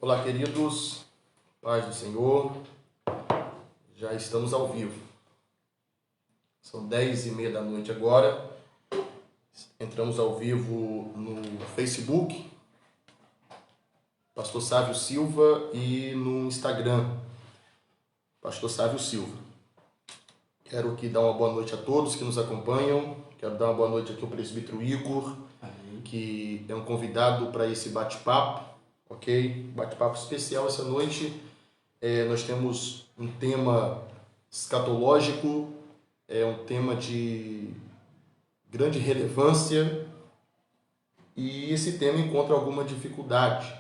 Olá, queridos, paz do Senhor, já estamos ao vivo. São 10h30 da noite agora. Entramos ao vivo no Facebook, Pastor Sávio Silva, e no Instagram, Pastor Sávio Silva. Quero aqui dar uma boa noite a todos que nos acompanham. Quero dar uma boa noite aqui ao presbítero Igor, que é um convidado para esse bate-papo. Ok? Bate-papo especial essa noite. Nós temos um tema escatológico, um tema de grande relevância, e esse tema encontra alguma dificuldade.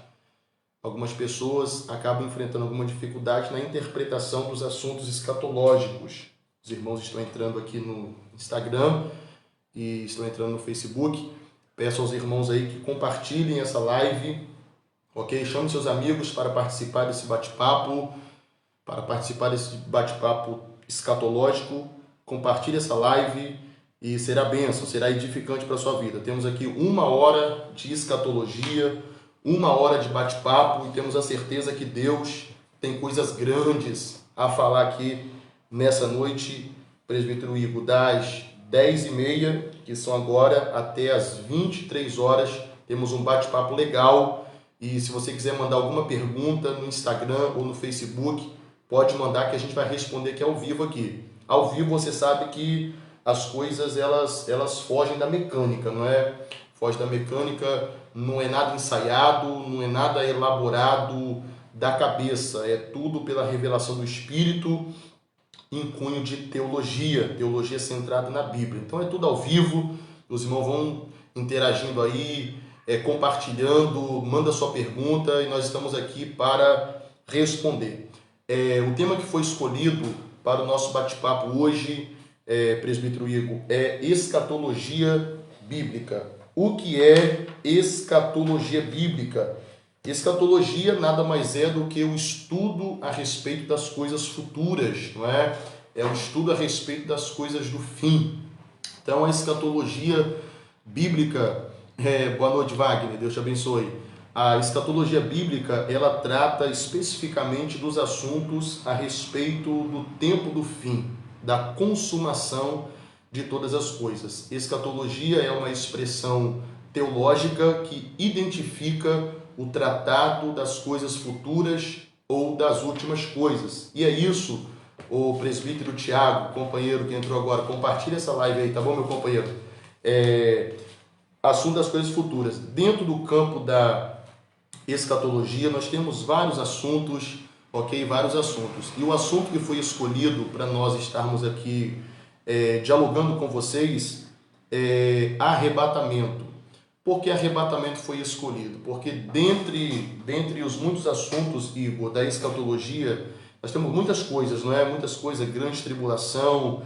Algumas pessoas acabam enfrentando alguma dificuldade na interpretação dos assuntos escatológicos. Os irmãos estão entrando aqui no Instagram e estão entrando no Facebook. Peço aos irmãos aí que compartilhem essa live. Ok? Chame seus amigos para participar desse bate-papo, escatológico. Compartilhe essa live e será bênção, será edificante para a sua vida. Temos aqui 1 hora de escatologia, 1 hora de bate-papo, e temos a certeza que Deus tem coisas grandes a falar aqui nessa noite. Presbítero Igor, das 10h30, que são agora, até as 23 horas, temos um bate-papo legal. E se você quiser mandar alguma pergunta no Instagram ou no Facebook, pode mandar que a gente vai responder aqui ao vivo aqui. Ao vivo você sabe que as coisas elas fogem da mecânica, não é? Foge da mecânica, não é nada ensaiado, não é nada elaborado da cabeça. É tudo pela revelação do Espírito em cunho de teologia centrada na Bíblia. Então é tudo ao vivo, os irmãos vão interagindo aí, compartilhando, manda sua pergunta e nós estamos aqui para responder. O tema que foi escolhido para o nosso bate-papo hoje, presbítero Igor, é escatologia bíblica. O que é escatologia bíblica? Escatologia nada mais é do que o estudo a respeito das coisas futuras, não é? É o estudo a respeito das coisas do fim. Então a escatologia bíblica... boa noite, Wagner, Deus te abençoe. A escatologia bíblica, ela trata especificamente dos assuntos a respeito do tempo do fim, da consumação de todas as coisas. Escatologia é uma expressão teológica que identifica o tratado das coisas futuras ou das últimas coisas. E é isso, o presbítero Tiago, companheiro que entrou agora, compartilha essa live aí, tá bom, meu companheiro? Assunto das coisas futuras. Dentro do campo da escatologia, nós temos vários assuntos, ok? Vários assuntos. E o assunto que foi escolhido para nós estarmos aqui dialogando com vocês é arrebatamento. Por que arrebatamento foi escolhido? Porque dentre os muitos assuntos, Igor, da escatologia, nós temos muitas coisas, não é? Muitas coisas, grande tribulação,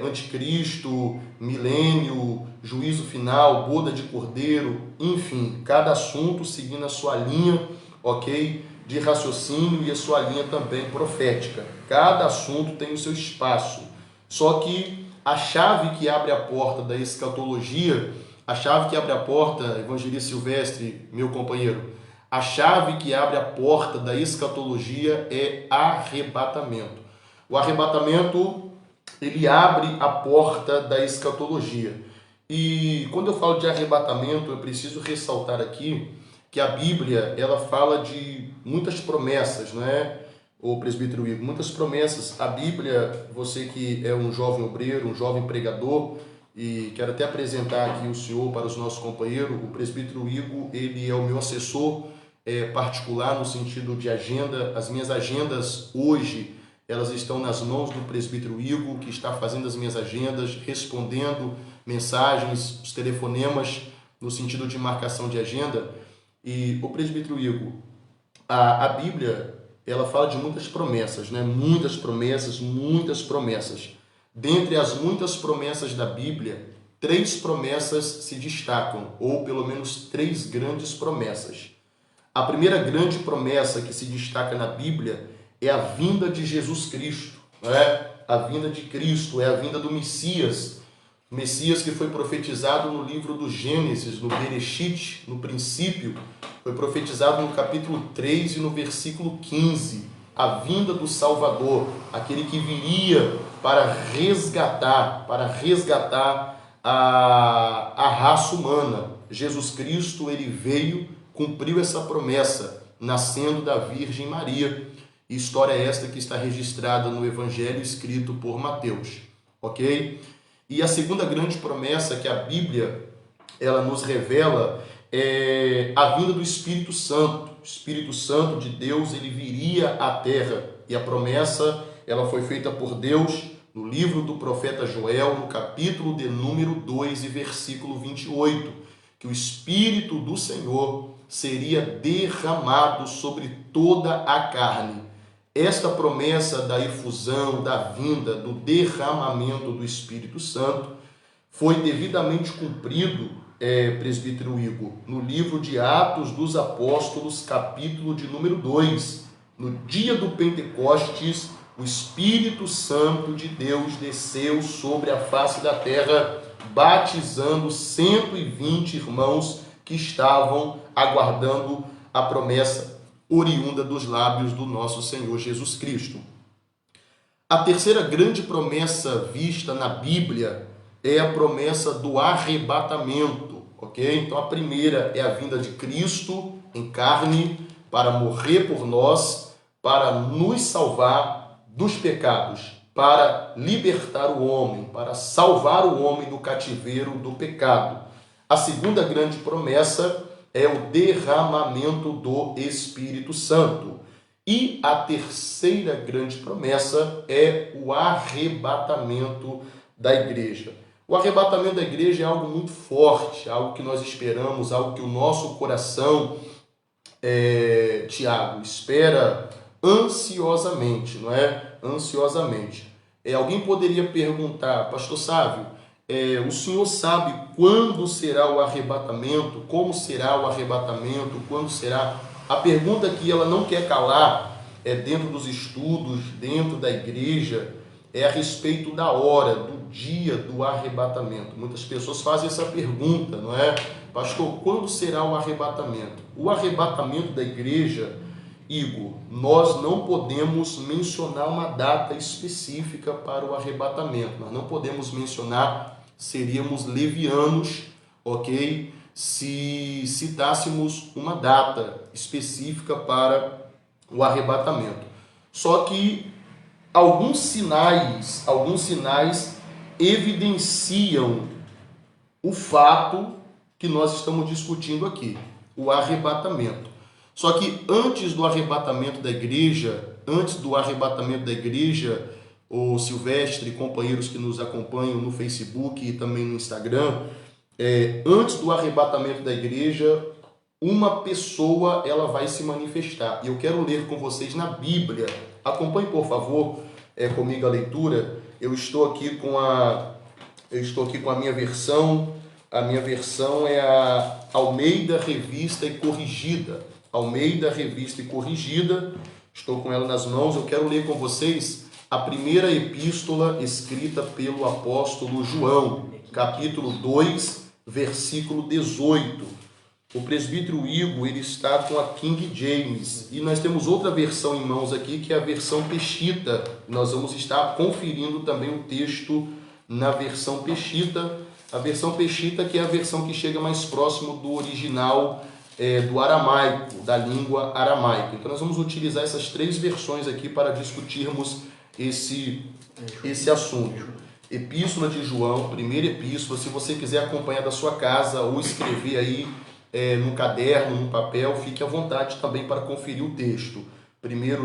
anticristo, milênio, juízo final, boda de cordeiro, enfim, cada assunto seguindo a sua linha, ok, de raciocínio e a sua linha também profética. Cada assunto tem o seu espaço. Só que a chave que abre a porta da escatologia, a chave que abre a porta, Evangelista Silvestre, meu companheiro, a chave que abre a porta da escatologia é arrebatamento. O arrebatamento, ele abre a porta da escatologia. E quando eu falo de arrebatamento, eu preciso ressaltar aqui que a Bíblia, ela fala de muitas promessas, não é? O presbítero Igor, muitas promessas. A Bíblia, você que é um jovem obreiro, um jovem pregador, e quero até apresentar aqui o senhor para os nossos companheiros, o presbítero Igor, ele é o meu assessor particular no sentido de agenda. As minhas agendas hoje, elas estão nas mãos do presbítero Igor, que está fazendo as minhas agendas, respondendo mensagens, os telefonemas, no sentido de marcação de agenda. E o presbítero Igor, a Bíblia, ela fala de muitas promessas, né? Muitas promessas. Dentre as muitas promessas da Bíblia, 3 promessas se destacam, ou pelo menos 3 grandes promessas. A primeira grande promessa que se destaca na Bíblia é a vinda de Jesus Cristo, não é? A vinda de Cristo, é a vinda do Messias. O Messias que foi profetizado no livro do Gênesis, no Bereshit, no princípio, Foi profetizado no capítulo 3 e no versículo 15. A vinda do Salvador, aquele que viria para resgatar a raça humana. Jesus Cristo, ele veio, cumpriu essa promessa, nascendo da Virgem Maria. História esta que está registrada no Evangelho escrito por Mateus, ok? E a segunda grande promessa que a Bíblia ela nos revela é a vinda do Espírito Santo. O Espírito Santo de Deus, ele viria à terra, e a promessa ela foi feita por Deus no livro do profeta Joel, no capítulo de número 2 e versículo 28, que o Espírito do Senhor seria derramado sobre toda a carne. Esta promessa da efusão, da vinda, do derramamento do Espírito Santo foi devidamente cumprido, presbítero Igor, no livro de Atos dos Apóstolos, capítulo de número 2. No dia do Pentecostes, o Espírito Santo de Deus desceu sobre a face da terra, batizando 120 irmãos que estavam aguardando a promessa oriunda dos lábios do nosso Senhor Jesus Cristo. A terceira grande promessa vista na Bíblia é a promessa do arrebatamento, ok? Então a primeira é a vinda de Cristo em carne para morrer por nós, para nos salvar dos pecados, para libertar o homem, para salvar o homem do cativeiro do pecado. A segunda grande promessa é o derramamento do Espírito Santo. E a terceira grande promessa é o arrebatamento da igreja. O arrebatamento da igreja é algo muito forte, algo que nós esperamos, algo que o nosso coração, Tiago, espera ansiosamente, não é? Ansiosamente. Alguém poderia perguntar, pastor Sávio, o senhor sabe quando será o arrebatamento? Como será o arrebatamento? Quando será? A pergunta que ela não quer calar dentro dos estudos, dentro da igreja, é a respeito da hora, do dia do arrebatamento. Muitas pessoas fazem essa pergunta, não é? Pastor, quando será o arrebatamento? O arrebatamento da igreja, Igor, nós não podemos mencionar uma data específica para o arrebatamento. Nós não podemos mencionar, seríamos levianos, ok? Se citássemos uma data específica para o arrebatamento. Só que alguns sinais evidenciam o fato que nós estamos discutindo aqui, o arrebatamento. Só que antes do arrebatamento da igreja, o Silvestre e companheiros que nos acompanham no Facebook e também no Instagram, antes do arrebatamento da igreja, uma pessoa ela vai se manifestar. E eu quero ler com vocês na Bíblia. Acompanhe, por favor, comigo a leitura. Eu estou aqui com a minha versão. A minha versão é a Almeida Revista e Corrigida. Almeida Revista e Corrigida. Estou com ela nas mãos. Eu quero ler com vocês a primeira epístola escrita pelo apóstolo João, capítulo 2, versículo 18. O presbítero Igor, ele está com a King James, e nós temos outra versão em mãos aqui, que é a versão Peshitta. Nós vamos estar conferindo também o texto na versão Peshitta. A versão Peshitta, que é a versão que chega mais próximo do original do aramaico, da língua aramaica. Então nós vamos utilizar essas três versões aqui para discutirmos esse assunto. Epístola de João, primeira epístola. Se você quiser acompanhar da sua casa ou escrever aí no caderno, no papel, fique à vontade também para conferir o texto. Primeira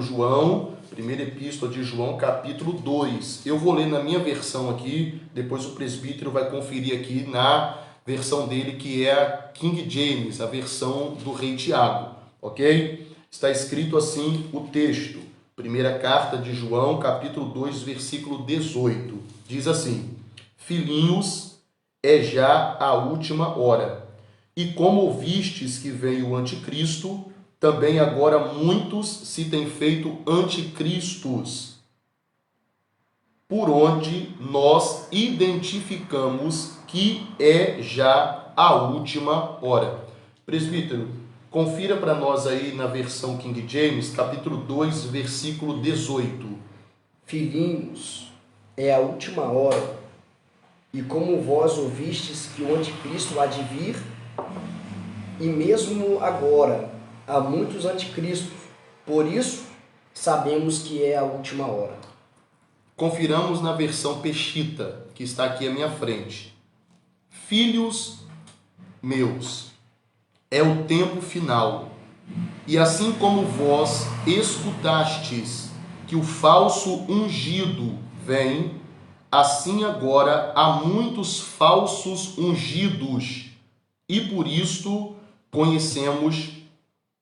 epístola de João, capítulo 2. Eu vou ler na minha versão aqui, depois o presbítero vai conferir aqui na versão dele, que é a King James, a versão do rei Tiago, ok? Está escrito assim o texto. Primeira carta de João, capítulo 2, versículo 18. Diz assim: Filhinhos, é já a última hora. E como ouvistes que veio o anticristo, também agora muitos se têm feito anticristos, por onde nós identificamos que é já a última hora. Presbítero, Confira para nós aí na versão King James, capítulo 2, versículo 18. Filhinhos, é a última hora, e como vós ouvistes que o anticristo há de vir, e mesmo agora há muitos anticristos, por isso sabemos que é a última hora. Confiramos na versão Peshitta, que está aqui à minha frente. Filhos meus, é o tempo final. E assim como vós escutastes que o falso ungido vem, assim agora há muitos falsos ungidos. E por isto conhecemos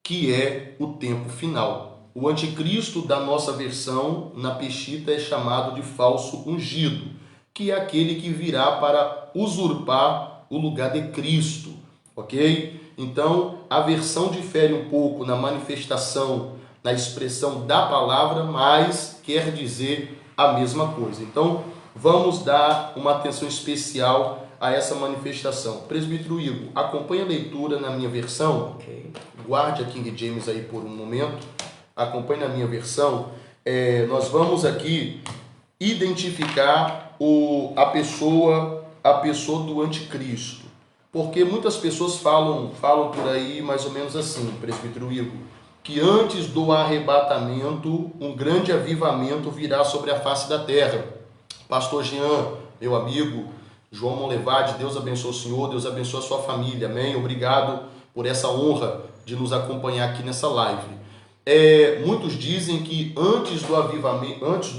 que é o tempo final. O anticristo da nossa versão, na Peshitta, é chamado de falso ungido, que é aquele que virá para usurpar o lugar de Cristo, ok? Então, a versão difere um pouco na manifestação, na expressão da palavra, mas quer dizer a mesma coisa. Então, vamos dar uma atenção especial a essa manifestação. Presbítero Igor, acompanhe a leitura na minha versão. Ok. Guarde a King James aí por um momento. Acompanhe na minha versão. Nós vamos aqui identificar a pessoa do anticristo. Porque muitas pessoas falam por aí mais ou menos assim, presbítero Igor, que antes do arrebatamento, um grande avivamento virá sobre a face da terra. Pastor Jean, meu amigo, João Monlevade, Deus abençoe o senhor, Deus abençoe a sua família, amém? Obrigado por essa honra de nos acompanhar aqui nessa live. Muitos dizem que antes do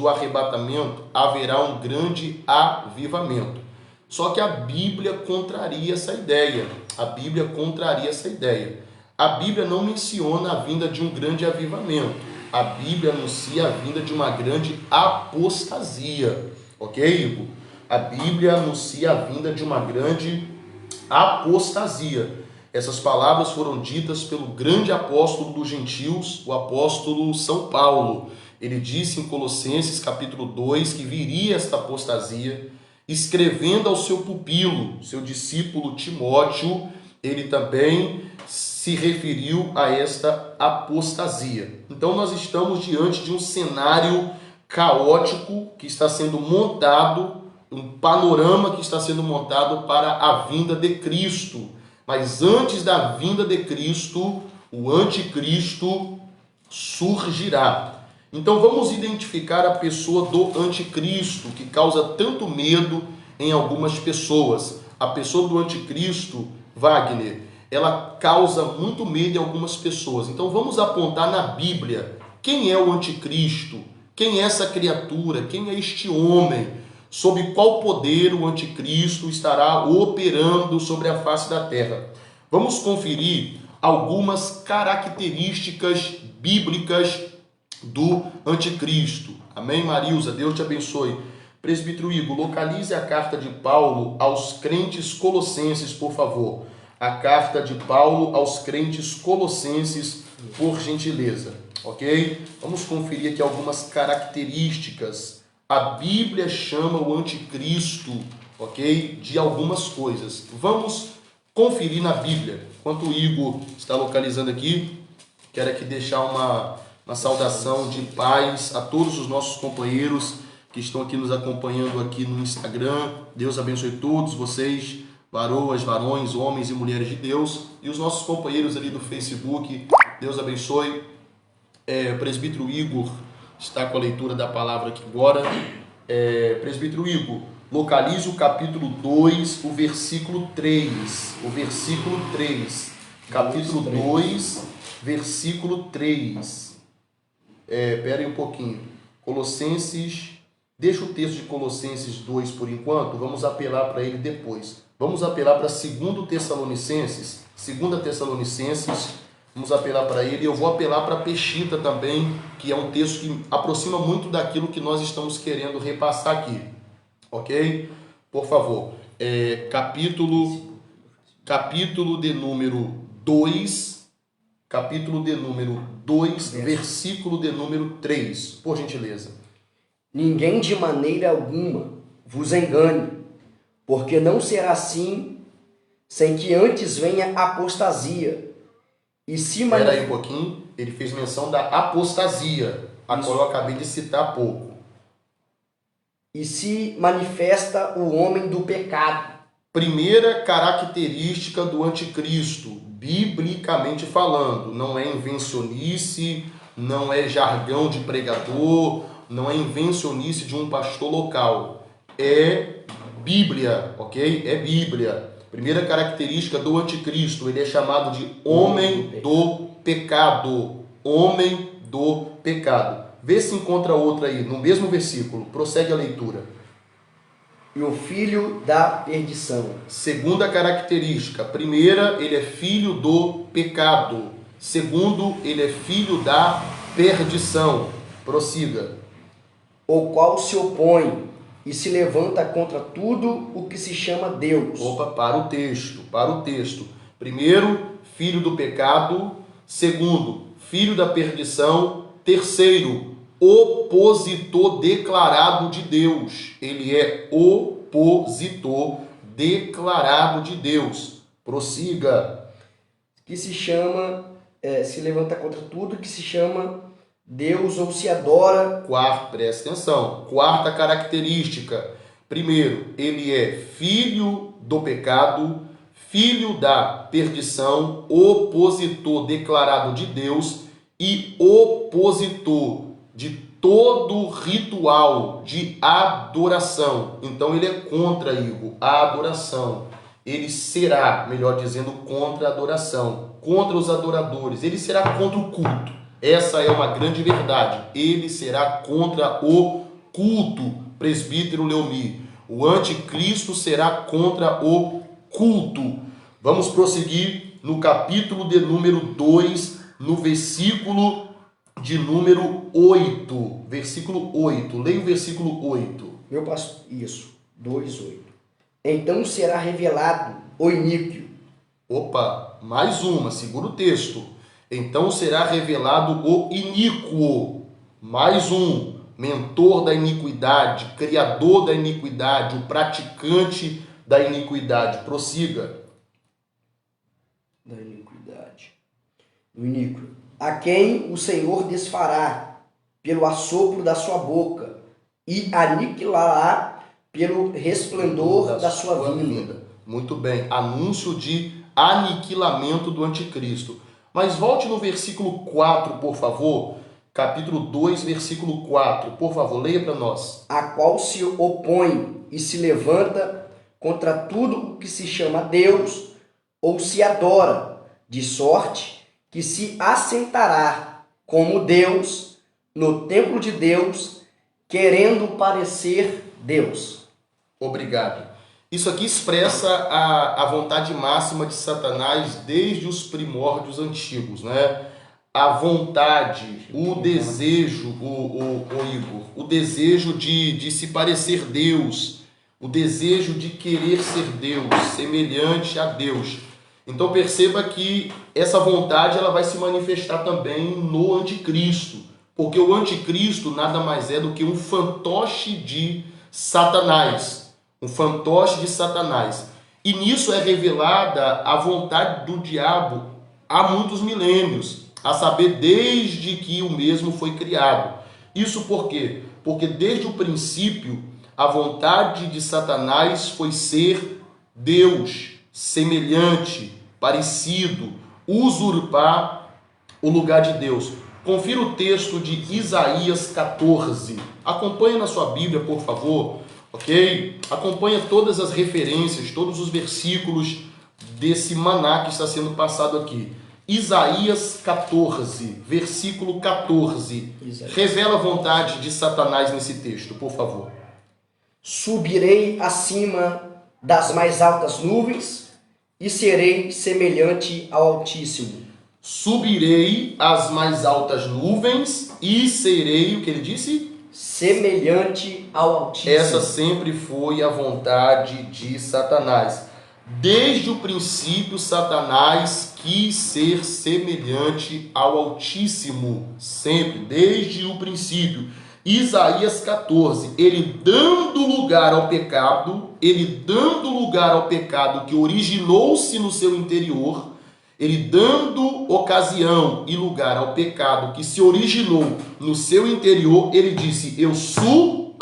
arrebatamento haverá um grande avivamento. Só que a Bíblia contraria essa ideia. A Bíblia não menciona a vinda de um grande avivamento. A Bíblia anuncia a vinda de uma grande apostasia. Ok, Igor? A Bíblia anuncia a vinda de uma grande apostasia. Essas palavras foram ditas pelo grande apóstolo dos gentios, o apóstolo São Paulo. Ele disse em Colossenses capítulo 2 que viria esta apostasia. Escrevendo ao seu pupilo, seu discípulo Timóteo, ele também se referiu a esta apostasia. Então nós estamos diante de um cenário caótico que está sendo montado, um panorama que está sendo montado para a vinda de Cristo. Mas antes da vinda de Cristo, o anticristo surgirá. Então vamos identificar a pessoa do anticristo, que causa tanto medo em algumas pessoas. A pessoa do anticristo, Wagner, ela causa muito medo em algumas pessoas. Então vamos apontar na Bíblia quem é o anticristo, quem é essa criatura, quem é este homem, sob qual poder o anticristo estará operando sobre a face da terra. Vamos conferir algumas características bíblicas do anticristo. Amém, Marilza? Deus te abençoe. Presbítero Igor, localize a carta de Paulo aos crentes colossenses, por favor. A carta de Paulo aos crentes colossenses, por gentileza. Ok? Vamos conferir aqui algumas características. A Bíblia chama o anticristo, ok? De algumas coisas. Vamos conferir na Bíblia. Enquanto o Igor está localizando aqui, quero aqui deixar uma saudação de paz a todos os nossos companheiros que estão aqui nos acompanhando aqui no Instagram. Deus abençoe todos vocês, varoas, varões, homens e mulheres de Deus. E os nossos companheiros ali do Facebook, Deus abençoe. O presbítero Igor está com a leitura da palavra aqui agora. Presbítero Igor, localize o capítulo 2, o versículo 3. O versículo 3. Capítulo 2, versículo 3. Espera aí um pouquinho. Colossenses, deixa o texto de Colossenses 2 por enquanto, vamos apelar para ele depois. Vamos apelar para 2 Tessalonicenses, vamos apelar para ele. Eu vou apelar para Peshitta também, que é um texto que aproxima muito daquilo que nós estamos querendo repassar aqui. Ok? Por favor. Capítulo de número 2, versículo de número 3, por gentileza. Ninguém de maneira alguma vos engane, porque não será assim sem que antes venha a apostasia E se Espera aí um pouquinho, ele fez menção da apostasia, a qual eu acabei de citar há pouco. E se manifesta o homem do pecado. Primeira característica do anticristo, biblicamente falando, não é invencionice, não é jargão de pregador, não é invencionice de um pastor local. É Bíblia, ok? É Bíblia. Primeira característica do anticristo, ele é chamado de homem do pecado. Homem do pecado. Vê se encontra outra aí, no mesmo versículo. Prossegue a leitura. E o filho da perdição. Segunda característica. Primeira, ele é filho do pecado. Segundo, ele é filho da perdição. Prossiga. O qual se opõe e se levanta contra tudo o que se chama Deus. Opa, para o texto. Primeiro, filho do pecado. Segundo, filho da perdição. Terceiro, opositor declarado de Deus. Ele é opositor declarado de Deus. Prossiga. Que se chama, se levanta contra tudo que se chama Deus ou se adora. Presta atenção. Quarta característica. Primeiro, ele é filho do pecado, filho da perdição, opositor declarado de Deus e opositor de todo ritual de adoração. Então ele é contra, Igor, a adoração. Ele será, melhor dizendo, contra a adoração, contra os adoradores. Ele será contra o culto. Essa é uma grande verdade. Ele será contra o culto, presbítero Leomir. O anticristo será contra o culto. Vamos prosseguir no capítulo de número 2, no versículo de número 8. Versículo 8. Leia o versículo 8. Meu pastor, isso, 2:8. Então será revelado o iníquo. Opa, mais uma, segura o texto. Então será revelado o iníquo. Mais um, mentor da iniquidade, criador da iniquidade, o praticante da iniquidade. Prossiga. Da iniquidade. O iníquo. A quem o Senhor desfará pelo assopro da sua boca e aniquilará pelo resplendor da sua vinda. Muito bem. Anúncio de aniquilamento do anticristo. Mas volte no versículo 4, por favor. Capítulo 2, versículo 4. Por favor, leia para nós. A qual se opõe e se levanta contra tudo o que se chama Deus ou se adora, de sorte que se assentará como Deus no templo de Deus, querendo parecer Deus. Obrigado. Isso aqui expressa a vontade máxima de Satanás desde os primórdios antigos, né? A vontade, o desejo, Igor, o desejo de se parecer Deus, o desejo de querer ser Deus, semelhante a Deus. Então perceba que essa vontade ela vai se manifestar também no anticristo, porque o anticristo nada mais é do que um fantoche de Satanás, um fantoche de Satanás. E nisso é revelada a vontade do diabo há muitos milênios, a saber, desde que o mesmo foi criado. Isso por quê? Porque desde o princípio a vontade de Satanás foi ser Deus, semelhante, parecido, usurpar o lugar de Deus. Confira o texto de Isaías 14. Acompanhe na sua Bíblia, por favor, ok? Acompanhe todas as referências, todos os versículos desse maná que está sendo passado aqui. Isaías 14, versículo 14. Revela a vontade de Satanás nesse texto, por favor. Subirei acima das mais altas nuvens e serei semelhante ao Altíssimo. Subirei às mais altas nuvens e serei, o que ele disse? Semelhante ao Altíssimo. Essa sempre foi a vontade de Satanás. Desde o princípio, Satanás quis ser semelhante ao Altíssimo. Sempre, desde o princípio. Isaías 14, ele dando lugar ao pecado que originou-se no seu interior, Ele dando ocasião e lugar ao pecado que se originou no seu interior, ele disse: eu subirei.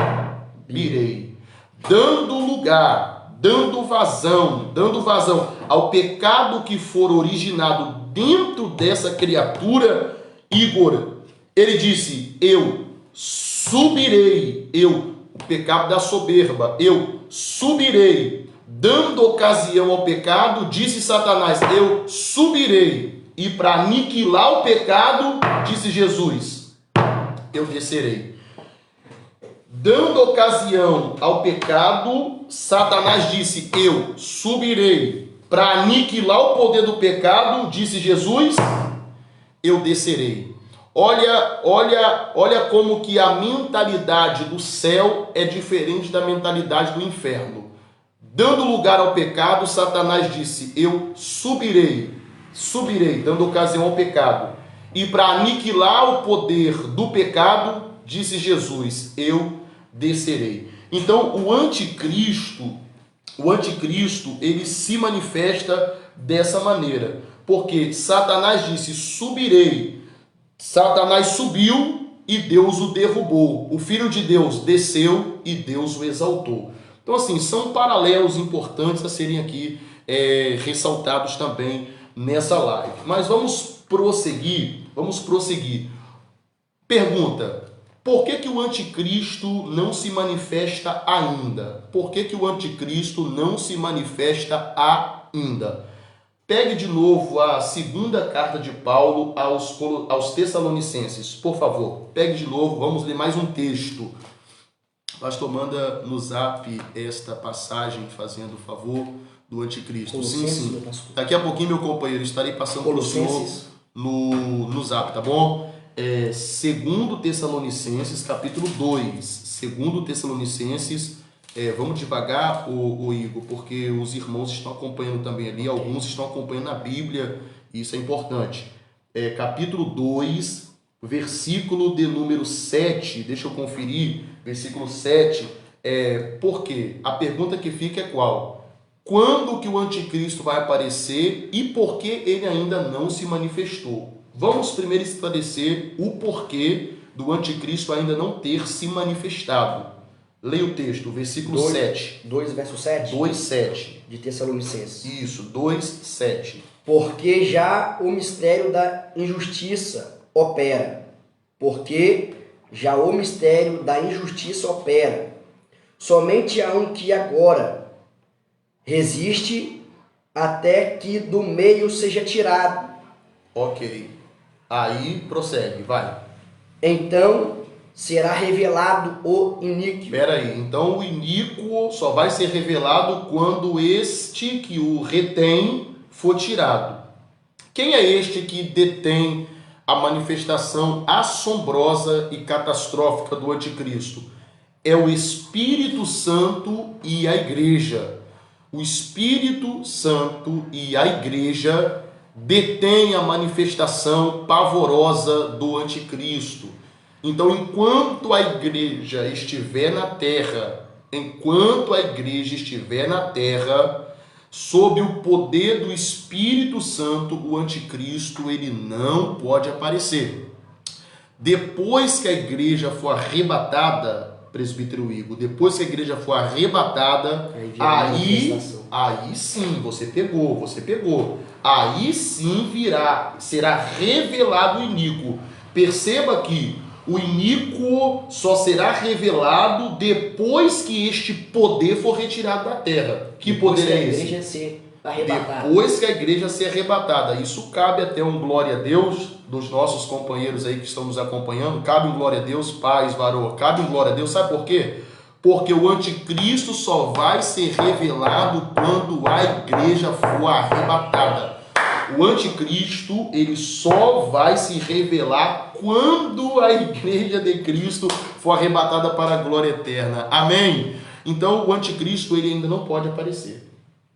Dando lugar, dando vazão ao pecado que for originado dentro dessa criatura, Igor, ele disse: eu subirei, o pecado da soberba, eu subirei. Dando ocasião ao pecado, disse Satanás: eu subirei. E para aniquilar o pecado, disse Jesus: eu descerei. Dando ocasião ao pecado, Satanás disse: eu subirei. Para aniquilar o poder do pecado, disse Jesus: eu descerei. Olha como que a mentalidade do céu é diferente da mentalidade do inferno. Dando lugar ao pecado, Satanás disse: eu subirei, dando ocasião ao pecado. E para aniquilar o poder do pecado, disse Jesus: eu descerei. Então, o anticristo, ele se manifesta dessa maneira. Porque Satanás disse: subirei. Satanás subiu e Deus o derrubou. O Filho de Deus desceu e Deus o exaltou. Então, assim, são paralelos importantes a serem aqui ressaltados também nessa live. Mas vamos prosseguir. Pergunta: por que o anticristo não se manifesta ainda? Por que o anticristo não se manifesta ainda? Pegue de novo a segunda carta de Paulo aos Tessalonicenses, por favor. Pegue de novo, vamos ler mais um texto. Pastor, manda no zap esta passagem fazendo o favor do anticristo. Sim. Daqui a pouquinho, meu companheiro, estarei passando para o senhor no zap, tá bom? 2 Tessalonicenses, capítulo 2. 2 Tessalonicenses, vamos devagar, o Igor, porque os irmãos estão acompanhando também ali, alguns estão acompanhando a Bíblia, e isso é importante. Capítulo 2, versículo de número 7, deixa eu conferir, versículo 7, por quê? A pergunta que fica é qual? Quando que o anticristo vai aparecer e por que ele ainda não se manifestou? Vamos primeiro esclarecer o porquê do anticristo ainda não ter se manifestado. Leia o texto, versículo 7. 2, verso 7? 2, 7. De Tessalonicenses. Isso, 2, 7. Porque já o mistério da injustiça opera. Somente há um que agora resiste até que do meio seja tirado. Ok. Aí prossegue, vai. Então será revelado o iníquo. Espera aí, então o iníquo só vai ser revelado quando este que o retém for tirado. Quem é este que detém a manifestação assombrosa e catastrófica do anticristo? É o Espírito Santo e a igreja. O Espírito Santo e a igreja detêm a manifestação pavorosa do anticristo. Então, enquanto a igreja estiver na terra, sob o poder do Espírito Santo, o anticristo ele não pode aparecer. Depois que a igreja for arrebatada, presbítero Igor, depois que a igreja for arrebatada, aí sim, você pegou. Aí sim será revelado o iníquo. Perceba que o iníquo só será revelado depois que este poder for retirado da terra. Que poder é esse? Depois que a igreja ser arrebatada. Isso cabe até um glória a Deus dos nossos companheiros aí que estão nos acompanhando. Cabe um glória a Deus, paz, varô. Cabe um glória a Deus. Sabe por quê? Porque o anticristo só vai ser revelado quando a igreja for arrebatada. O anticristo, ele só vai se revelar quando a igreja de Cristo for arrebatada para a glória eterna. Amém? Então, o anticristo, ele ainda não pode aparecer.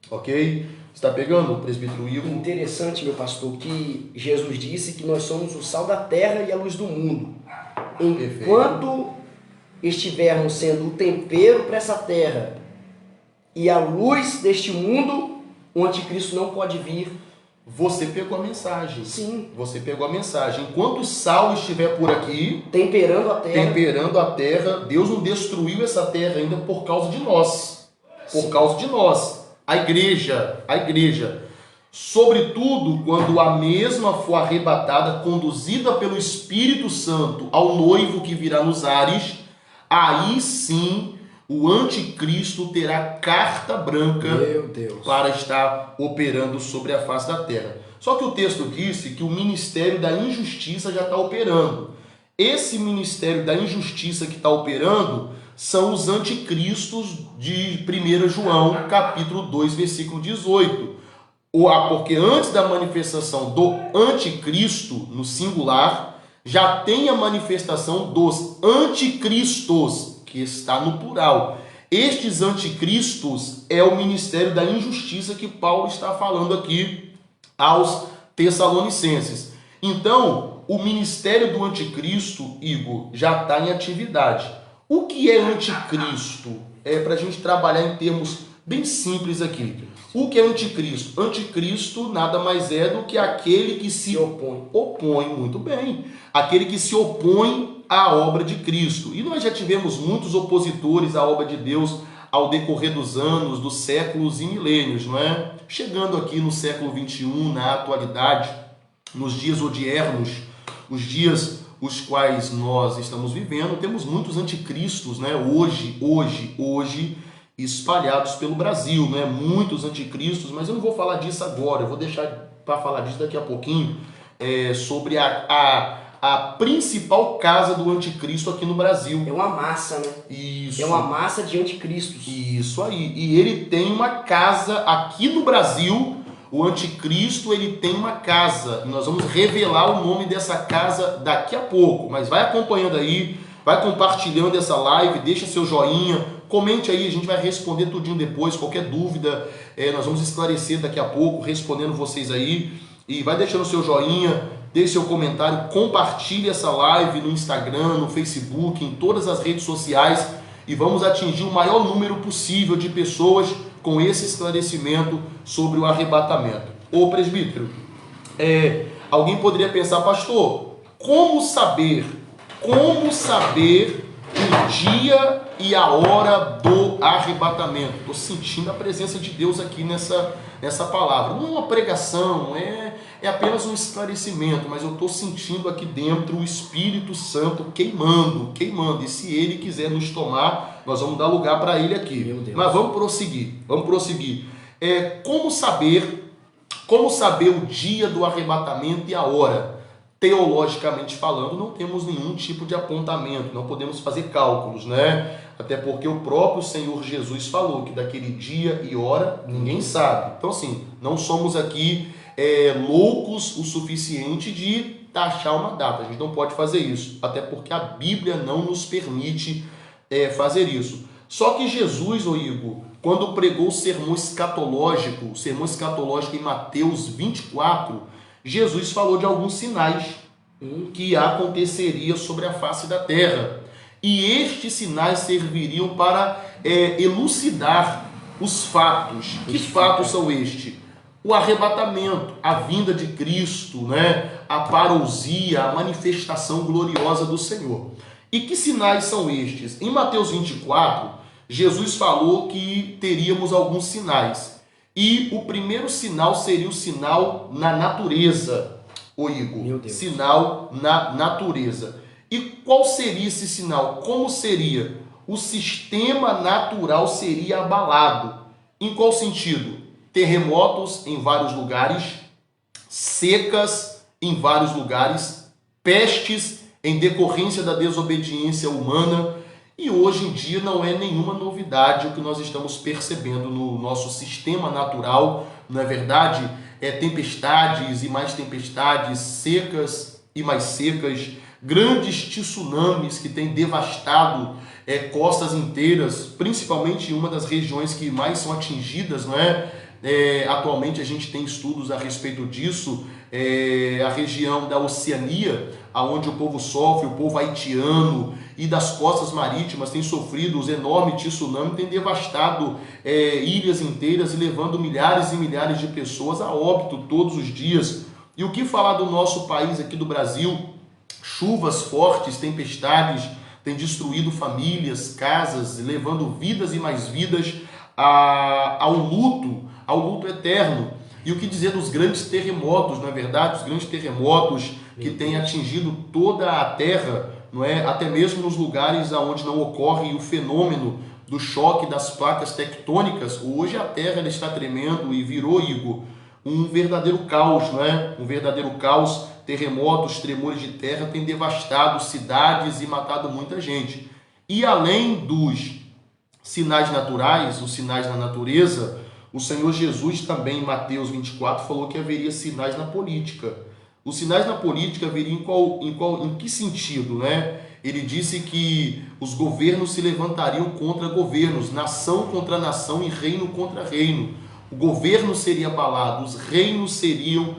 Ok? Está pegando, presbítero Igor? Interessante, meu pastor, que Jesus disse que nós somos o sal da terra e a luz do mundo. Enquanto estivermos sendo o tempero para essa terra e a luz deste mundo, o anticristo não pode vir Você pegou a mensagem. Sim. Você pegou a mensagem. Enquanto Saulo estiver por aqui, temperando a terra, Deus não destruiu essa terra ainda por causa de nós. Por causa de nós. A igreja. Sobretudo quando a mesma for arrebatada, conduzida pelo Espírito Santo ao noivo que virá nos ares, aí sim o anticristo terá carta branca para estar operando sobre a face da terra. Só que o texto disse que o ministério da injustiça já está operando. Esse ministério da injustiça que está operando são os anticristos de 1 João, capítulo 2, versículo 18. Porque antes da manifestação do anticristo, no singular, já tem a manifestação dos anticristos, que está no plural. Estes anticristos é o ministério da injustiça que Paulo está falando aqui aos Tessalonicenses. Então, o ministério do anticristo, Igor, já está em atividade. O que é anticristo? É para a gente trabalhar em termos bem simples aqui. O que é anticristo? Anticristo nada mais é do que aquele que se opõe, muito bem. Aquele que se opõe à obra de Cristo. E nós já tivemos muitos opositores à obra de Deus ao decorrer dos anos, dos séculos e milênios, não é? Chegando aqui no século XXI, na atualidade, nos dias odiernos, os dias os quais nós estamos vivendo, temos muitos anticristos, né? Hoje, espalhados pelo Brasil, né? Muitos anticristos, mas eu não vou falar disso agora, eu vou deixar para falar disso daqui a pouquinho, sobre a principal casa do anticristo aqui no Brasil. É uma massa, né? Isso. É uma massa de anticristos. Isso aí. E ele tem uma casa aqui no Brasil. O anticristo, ele tem uma casa. E nós vamos revelar o nome dessa casa daqui a pouco. Mas vai acompanhando aí, vai compartilhando essa live, deixa seu joinha, comente aí, a gente vai responder tudinho depois. Qualquer dúvida, nós vamos esclarecer daqui a pouco, respondendo vocês aí. E vai deixando seu joinha, deixe seu comentário, compartilhe essa live no Instagram, no Facebook, em todas as redes sociais. E vamos atingir o maior número possível de pessoas com esse esclarecimento sobre o arrebatamento. Ô presbítero, alguém poderia pensar, pastor, como saber o dia e a hora do arrebatamento? Estou sentindo a presença de Deus aqui nessa palavra. Não é uma pregação, é apenas um esclarecimento, mas eu estou sentindo aqui dentro o Espírito Santo queimando. E se Ele quiser nos tomar, nós vamos dar lugar para Ele aqui. Meu Deus. Mas vamos prosseguir. Como saber o dia do arrebatamento e a hora? Teologicamente falando, não temos nenhum tipo de apontamento, não podemos fazer cálculos, né? Até porque o próprio Senhor Jesus falou que daquele dia e hora ninguém sabe. Então, assim, não somos aqui loucos o suficiente de taxar uma data. A gente não pode fazer isso, até porque a Bíblia não nos permite fazer isso. Só que Jesus, Igor, quando pregou o sermão escatológico em Mateus 24, Jesus falou de alguns sinais que aconteceria sobre a face da terra. E estes sinais serviriam para elucidar os fatos. Que fatos são estes? O arrebatamento, a vinda de Cristo, né? A parousia, a manifestação gloriosa do Senhor. E que sinais são estes? Em Mateus 24, Jesus falou que teríamos alguns sinais. E o primeiro sinal seria o sinal na natureza, Igor. Meu Deus. Sinal na natureza. E qual seria esse sinal? Como seria? O sistema natural seria abalado. Em qual sentido? Terremotos em vários lugares, secas em vários lugares, pestes em decorrência da desobediência humana. E hoje em dia não é nenhuma novidade o que nós estamos percebendo no nosso sistema natural, não é verdade? Tempestades e mais tempestades, secas e mais secas, grandes tsunamis que têm devastado costas inteiras, principalmente em uma das regiões que mais são atingidas, não é? atualmente a gente tem estudos a respeito disso, a região da Oceania, onde o povo sofre, o povo haitiano e das costas marítimas tem sofrido os enormes tsunamis, tem devastado ilhas inteiras e levando milhares e milhares de pessoas a óbito todos os dias. E o que falar do nosso país aqui do Brasil? Chuvas fortes, tempestades, tem destruído famílias, casas, levando vidas e mais vidas ao luto eterno. E o que dizer dos grandes terremotos, não é verdade? Os grandes terremotos que têm atingido toda a Terra, não é? Até mesmo nos lugares onde não ocorre o fenômeno do choque das placas tectônicas. Hoje a Terra ela está tremendo e virou, Igor, um verdadeiro caos, não é? Um verdadeiro caos. Terremotos, tremores de terra têm devastado cidades e matado muita gente. E além dos sinais naturais, os sinais na natureza, o Senhor Jesus também, em Mateus 24, falou que haveria sinais na política. Os sinais na política haveriam em que sentido, né? Ele disse que os governos se levantariam contra governos, nação contra nação e reino contra reino. O governo seria abalado, os reinos seriam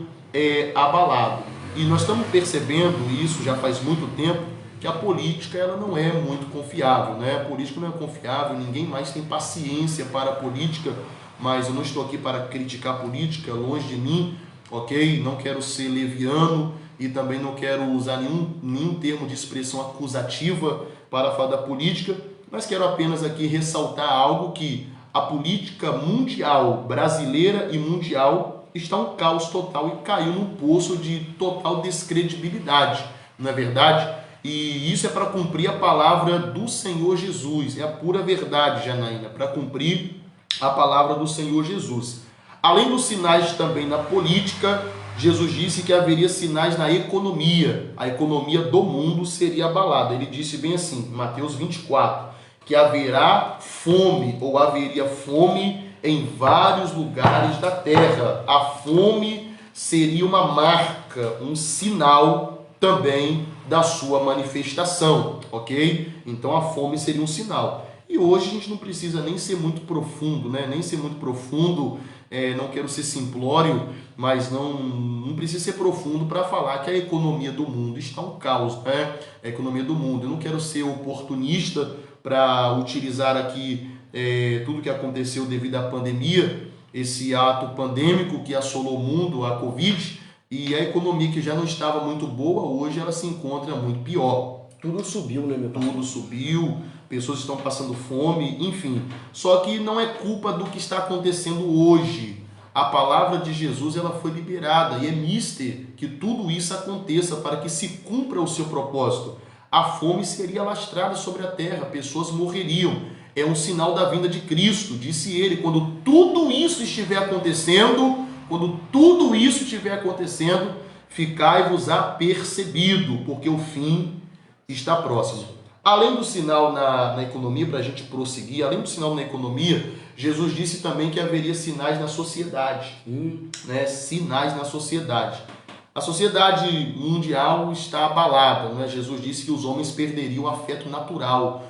abalados. E nós estamos percebendo isso já faz muito tempo, que a política ela não é muito confiável, né? A política não é confiável, ninguém mais tem paciência para a política, mas eu não estou aqui para criticar a política, longe de mim, ok? Não quero ser leviano e também não quero usar nenhum termo de expressão acusativa para falar da política, mas quero apenas aqui ressaltar algo que a política mundial, brasileira e mundial, está um caos total e caiu num poço de total descredibilidade, não é verdade? E isso é para cumprir a palavra do Senhor Jesus, é a pura verdade, Janaína, para cumprir a palavra do Senhor Jesus. Além dos sinais também na política, Jesus disse que haveria sinais na economia, a economia do mundo seria abalada. Ele disse bem assim, em Mateus 24, que haverá fome ou haveria fome em vários lugares da terra. A fome seria uma marca, um sinal também da sua manifestação, ok? Então a fome seria um sinal. E hoje a gente não precisa nem ser muito profundo, né? Nem ser muito profundo, não quero ser simplório, mas não precisa ser profundo para falar que a economia do mundo está um caos, né? A economia do mundo. Eu não quero ser oportunista para utilizar aqui tudo que aconteceu devido à pandemia, esse ato pandêmico que assolou o mundo, a Covid, e a economia que já não estava muito boa, hoje ela se encontra muito pior. Tudo subiu, né, meu pai? Tudo subiu, pessoas estão passando fome, enfim. Só que não é culpa do que está acontecendo hoje. A palavra de Jesus ela foi liberada e é mister que tudo isso aconteça para que se cumpra o seu propósito. A fome seria alastrada sobre a terra, pessoas morreriam. É um sinal da vinda de Cristo, disse ele. Quando tudo isso estiver acontecendo, ficai-vos apercebido, porque o fim está próximo. Além do sinal na economia, para a gente prosseguir, além do sinal na economia, Jesus disse também que haveria sinais na sociedade, né? Sinais na sociedade. A sociedade mundial está abalada, né? Jesus disse que os homens perderiam o afeto natural.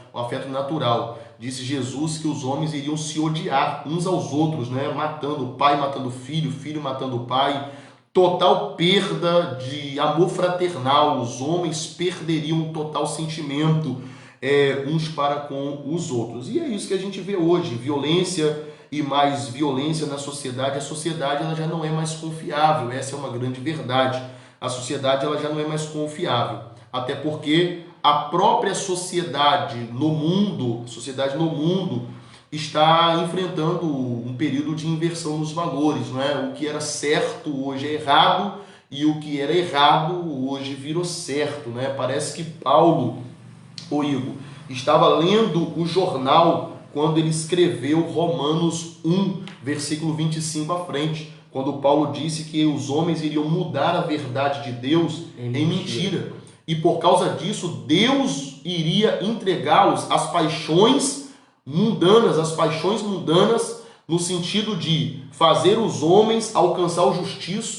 Disse Jesus que os homens iriam se odiar uns aos outros, né? Matando o pai, matando o filho, filho matando o pai. Total perda de amor fraternal. Os homens perderiam o total sentimento uns para com os outros. E é isso que a gente vê hoje. Violência e mais violência na sociedade. A sociedade ela já não é mais confiável. Essa é uma grande verdade. A sociedade ela já não é mais confiável. Até porque a própria sociedade no mundo está enfrentando um período de inversão nos valores, não é? O que era certo hoje é errado e o que era errado hoje virou certo, né? Parece que Paulo, Igor, estava lendo o jornal quando ele escreveu Romanos 1, versículo 25 à frente, quando Paulo disse que os homens iriam mudar a verdade de Deus em mentira. E por causa disso, Deus iria entregá-los às paixões mundanas, no sentido de fazer os homens alcançar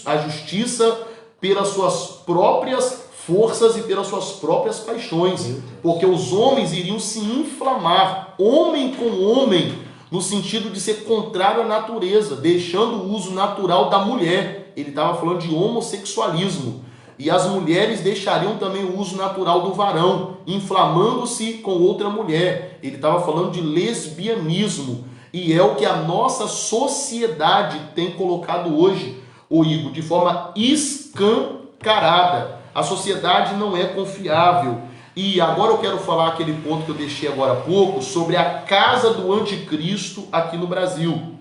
a justiça pelas suas próprias forças e pelas suas próprias paixões. Porque os homens iriam se inflamar, homem com homem, no sentido de ser contrário à natureza, deixando o uso natural da mulher. Ele estava falando de homossexualismo. E as mulheres deixariam também o uso natural do varão, inflamando-se com outra mulher. Ele estava falando de lesbianismo. E é o que a nossa sociedade tem colocado hoje, ô Igor, de forma escancarada. A sociedade não é confiável. E agora eu quero falar aquele ponto que eu deixei agora há pouco, sobre a casa do anticristo aqui no Brasil.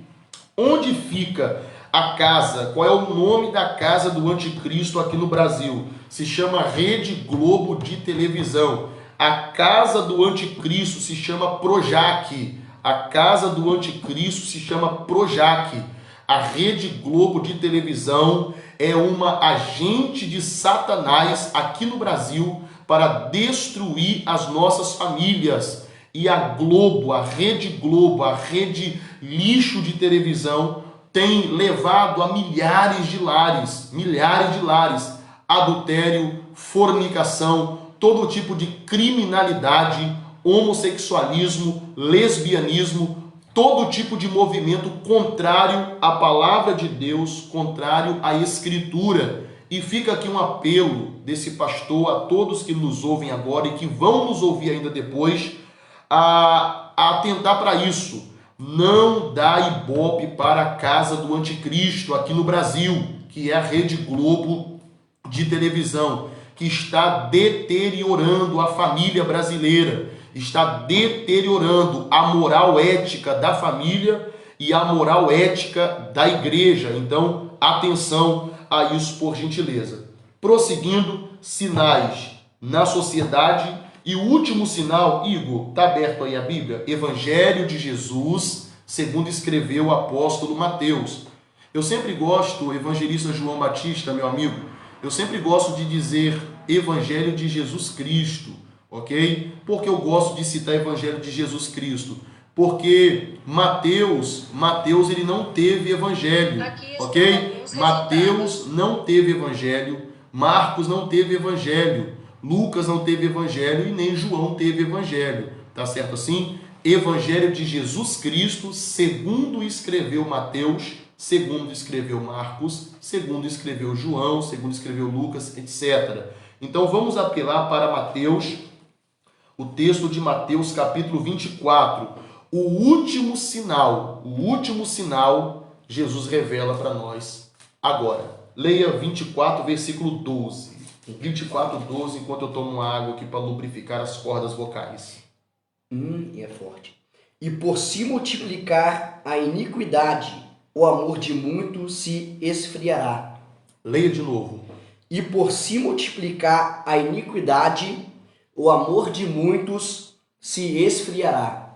Onde fica a casa? Qual é o nome da casa do anticristo aqui no Brasil? Se chama Rede Globo de televisão. A casa do anticristo se chama Projac. A casa do anticristo se chama Projac. A Rede Globo de televisão é uma agente de Satanás aqui no Brasil para destruir as nossas famílias. E a Globo, a Rede Globo, a rede lixo de televisão tem levado a milhares de lares, adultério, fornicação, todo tipo de criminalidade, homossexualismo, lesbianismo, todo tipo de movimento contrário à palavra de Deus, contrário à Escritura. E fica aqui um apelo desse pastor a todos que nos ouvem agora e que vão nos ouvir ainda depois, a atentar para isso. Não dá ibope para a casa do anticristo aqui no Brasil, que é a Rede Globo de televisão, que está deteriorando a família brasileira, está deteriorando a moral ética da família e a moral ética da igreja. Então, atenção a isso, por gentileza. Prosseguindo, sinais na sociedade. E o último sinal, Igor, está aberto aí a Bíblia? Evangelho de Jesus, segundo escreveu o apóstolo Mateus. Eu sempre gosto, evangelista João Batista, meu amigo, eu sempre gosto de dizer Evangelho de Jesus Cristo, ok? Porque eu gosto de citar Evangelho de Jesus Cristo. Porque Mateus ele não teve evangelho, ok? Mateus não teve evangelho, Marcos não teve evangelho, Lucas não teve evangelho e nem João teve evangelho, tá certo assim? Evangelho de Jesus Cristo, segundo escreveu Mateus, segundo escreveu Marcos, segundo escreveu João, segundo escreveu Lucas, etc. Então vamos apelar para Mateus, o texto de Mateus capítulo 24. O último sinal, Jesus revela para nós agora. Leia 24, versículo 12. 24, 12, enquanto eu tomo água aqui para lubrificar as cordas vocais. É forte. E por se multiplicar a iniquidade, o amor de muitos se esfriará. Leia de novo. E por se multiplicar a iniquidade, o amor de muitos se esfriará.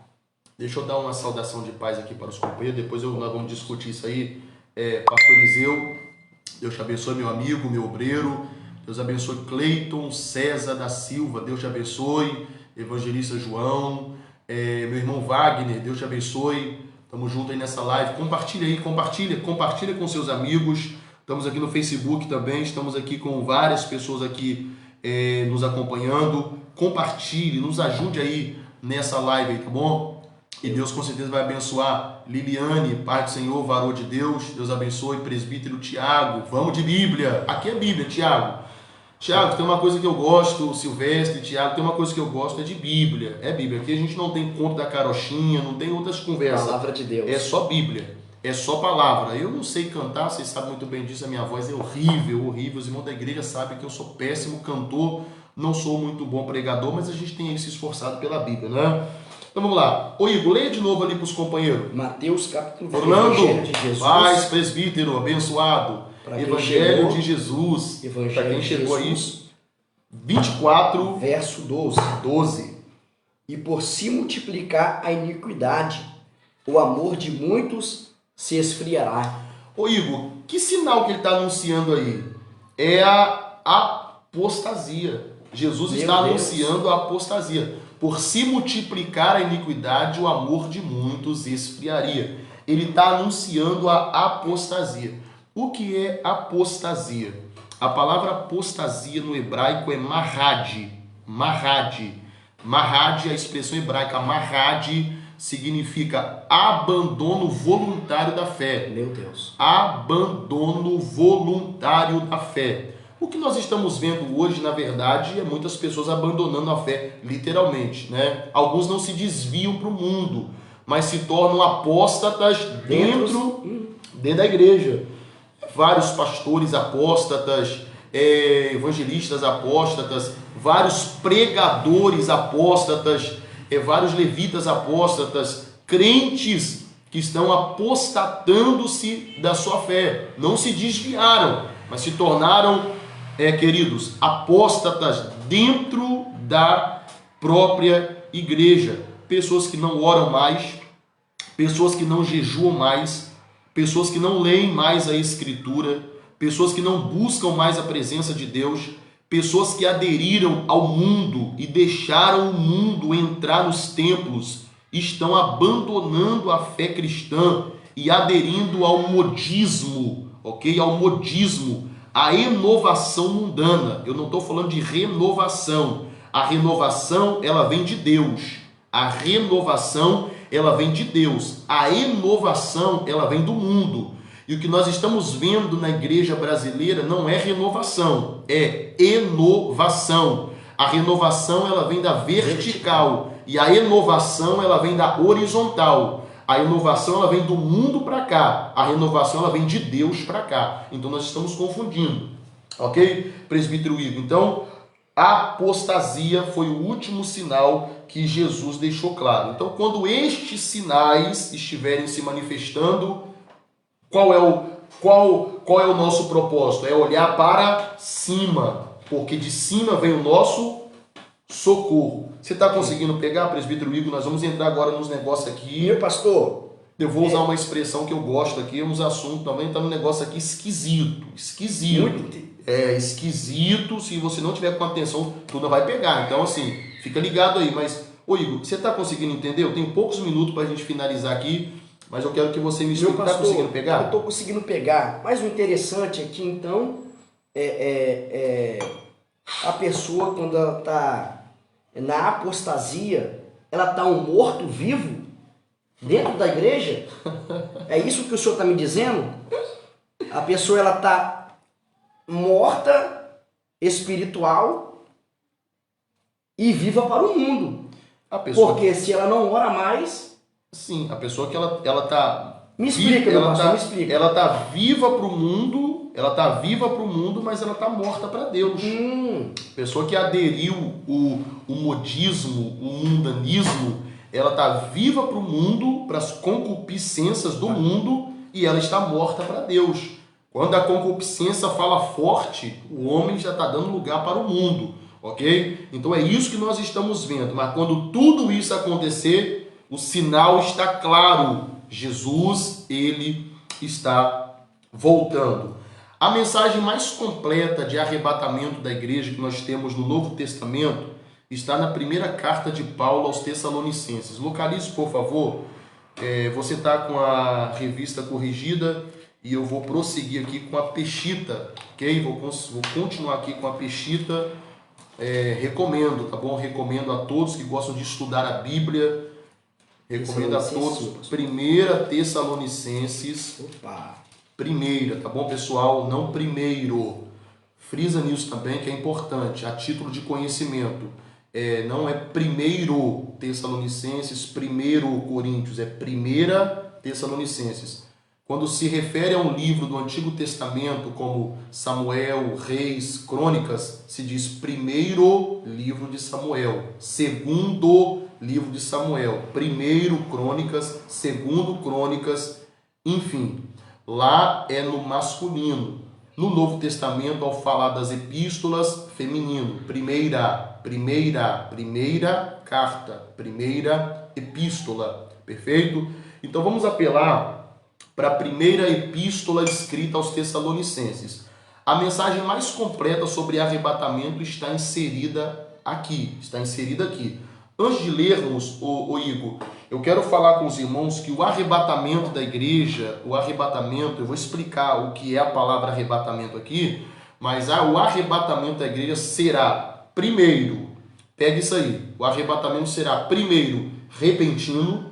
Deixa eu dar uma saudação de paz aqui para os companheiros, depois nós vamos discutir isso aí. Pastor Eliseu, Deus te abençoe, meu amigo, meu obreiro. Deus abençoe Cleiton César da Silva, Deus te abençoe. Evangelista João, meu irmão Wagner, Deus te abençoe. Estamos juntos aí nessa live. Compartilha aí, compartilha com seus amigos. Estamos aqui no Facebook também, estamos aqui com várias pessoas aqui nos acompanhando. Compartilhe, nos ajude aí nessa live aí, tá bom? E Deus com certeza vai abençoar Liliane, Pai do Senhor, varão de Deus. Deus abençoe, presbítero Tiago. Vamos de Bíblia. Aqui é Bíblia, Tiago. Tiago, tem uma coisa que eu gosto, Silvestre, Tiago, tem uma coisa que eu gosto, é de Bíblia. É Bíblia. Aqui a gente não tem conto da carochinha, não tem outras conversas. Palavra de Deus. É só Bíblia. É só palavra. Eu não sei cantar, vocês sabem muito bem disso, a minha voz é horrível, horrível. Os irmãos da igreja sabem que eu sou péssimo cantor, não sou muito bom pregador, mas a gente tem aí se esforçado pela Bíblia, né? Então vamos lá. Ô Igor, leia de novo ali para os companheiros. Mateus capítulo 20. Orlando, Evangelho de Jesus. paz, presbítero, abençoado. Evangelho de Jesus. Para quem chegou aí, 24, verso 12. E por se multiplicar a iniquidade, o amor de muitos se esfriará. Ô Igor, que sinal que ele está anunciando aí? É a apostasia. Jesus está anunciando a apostasia. Por se multiplicar a iniquidade, o amor de muitos esfriaria. Ele está anunciando a apostasia. O que é apostasia? A palavra apostasia no hebraico é marad. Marad. Marad, a expressão hebraica marad, significa abandono voluntário da fé. Meu Deus. Abandono voluntário da fé. O que nós estamos vendo hoje, na verdade, é muitas pessoas abandonando a fé, literalmente, né? Alguns não se desviam para o mundo, mas se tornam apóstatas dentro da igreja. Vários pastores apóstatas, evangelistas apóstatas, vários pregadores apóstatas, vários levitas apóstatas, crentes que estão apostatando-se da sua fé. Não se desviaram, mas se tornaram, queridos, apóstatas dentro da própria igreja. Pessoas que não oram mais, pessoas que não jejuam mais, pessoas que não leem mais a Escritura, pessoas que não buscam mais a presença de Deus, pessoas que aderiram ao mundo e deixaram o mundo entrar nos templos, estão abandonando a fé cristã e aderindo ao modismo, ok? Ao modismo, a inovação mundana. Eu não estou falando de renovação. A renovação, ela vem de Deus. A renovação, ela vem de Deus. A inovação, ela vem do mundo. E o que nós estamos vendo na igreja brasileira não é renovação, é inovação. A renovação, ela vem da vertical e a inovação, ela vem da horizontal. A inovação, ela vem do mundo para cá. A renovação, ela vem de Deus para cá. Então nós estamos confundindo. Ok? Presbítero Igor. Então, a apostasia foi o último sinal que Jesus deixou claro. Então, quando estes sinais estiverem se manifestando, qual é o nosso propósito? É olhar para cima, porque de cima vem o nosso socorro. Você está conseguindo pegar, presbítero Igor? Nós vamos entrar agora nos negócios aqui. Meu pastor, eu vou usar uma expressão que eu gosto aqui, uns assuntos também, está no negócio aqui esquisito. Esquisito. Muito. É esquisito, se você não tiver com atenção, tu não vai pegar. Então, assim, fica ligado aí. Mas, ô Igor, você está conseguindo entender? Eu tenho poucos minutos para a gente finalizar aqui, mas eu quero que você me explique. Está conseguindo pegar? Eu estou conseguindo pegar. Mas o interessante aqui, então, a pessoa, quando ela está na apostasia, ela está um morto-vivo dentro da igreja? É isso que o senhor está me dizendo? A pessoa, ela está morta, espiritual e viva para o mundo. Porque se ela não ora mais... Sim, a pessoa que ela tá... Me explica, meu pastor, me explica. Ela tá viva para o mundo, mas ela tá morta para Deus. Pessoa que aderiu o modismo, o mundanismo, ela tá viva para o mundo, para as concupiscências do mundo, e ela está morta para Deus. Quando a concupiscência fala forte, o homem já está dando lugar para o mundo, ok? Então é isso que nós estamos vendo. Mas quando tudo isso acontecer, o sinal está claro. Jesus, ele está voltando. A mensagem mais completa de arrebatamento da igreja que nós temos no Novo Testamento está na primeira carta de Paulo aos Tessalonicenses. Localize, por favor. Você está com a revista corrigida. E eu vou prosseguir aqui com a Peshitta, ok? Vou continuar aqui com a Peshitta. Recomendo, tá bom? Recomendo a todos que gostam de estudar a Bíblia. Recomendo a todos. 1 Tessalonicenses. Opa! Primeira, tá bom, pessoal? Não primeiro. Frisa nisso também, que é importante, a título de conhecimento. Não é 1 Tessalonicenses, 1 Coríntios, é 1 Tessalonicenses. Quando se refere a um livro do Antigo Testamento, como Samuel, Reis, Crônicas, se diz primeiro livro de Samuel, segundo livro de Samuel, primeiro Crônicas, segundo Crônicas, enfim. Lá é no masculino. No Novo Testamento, ao falar das epístolas, feminino. Primeira carta, primeira epístola. Perfeito? Então vamos apelar para a primeira epístola escrita aos Tessalonicenses. A mensagem mais completa sobre arrebatamento está inserida aqui. Antes de lermos, Igor, eu quero falar com os irmãos que o arrebatamento da igreja, eu vou explicar o que é a palavra arrebatamento aqui, mas o arrebatamento da igreja será, primeiro, pegue isso aí, o arrebatamento será, primeiro, repentino,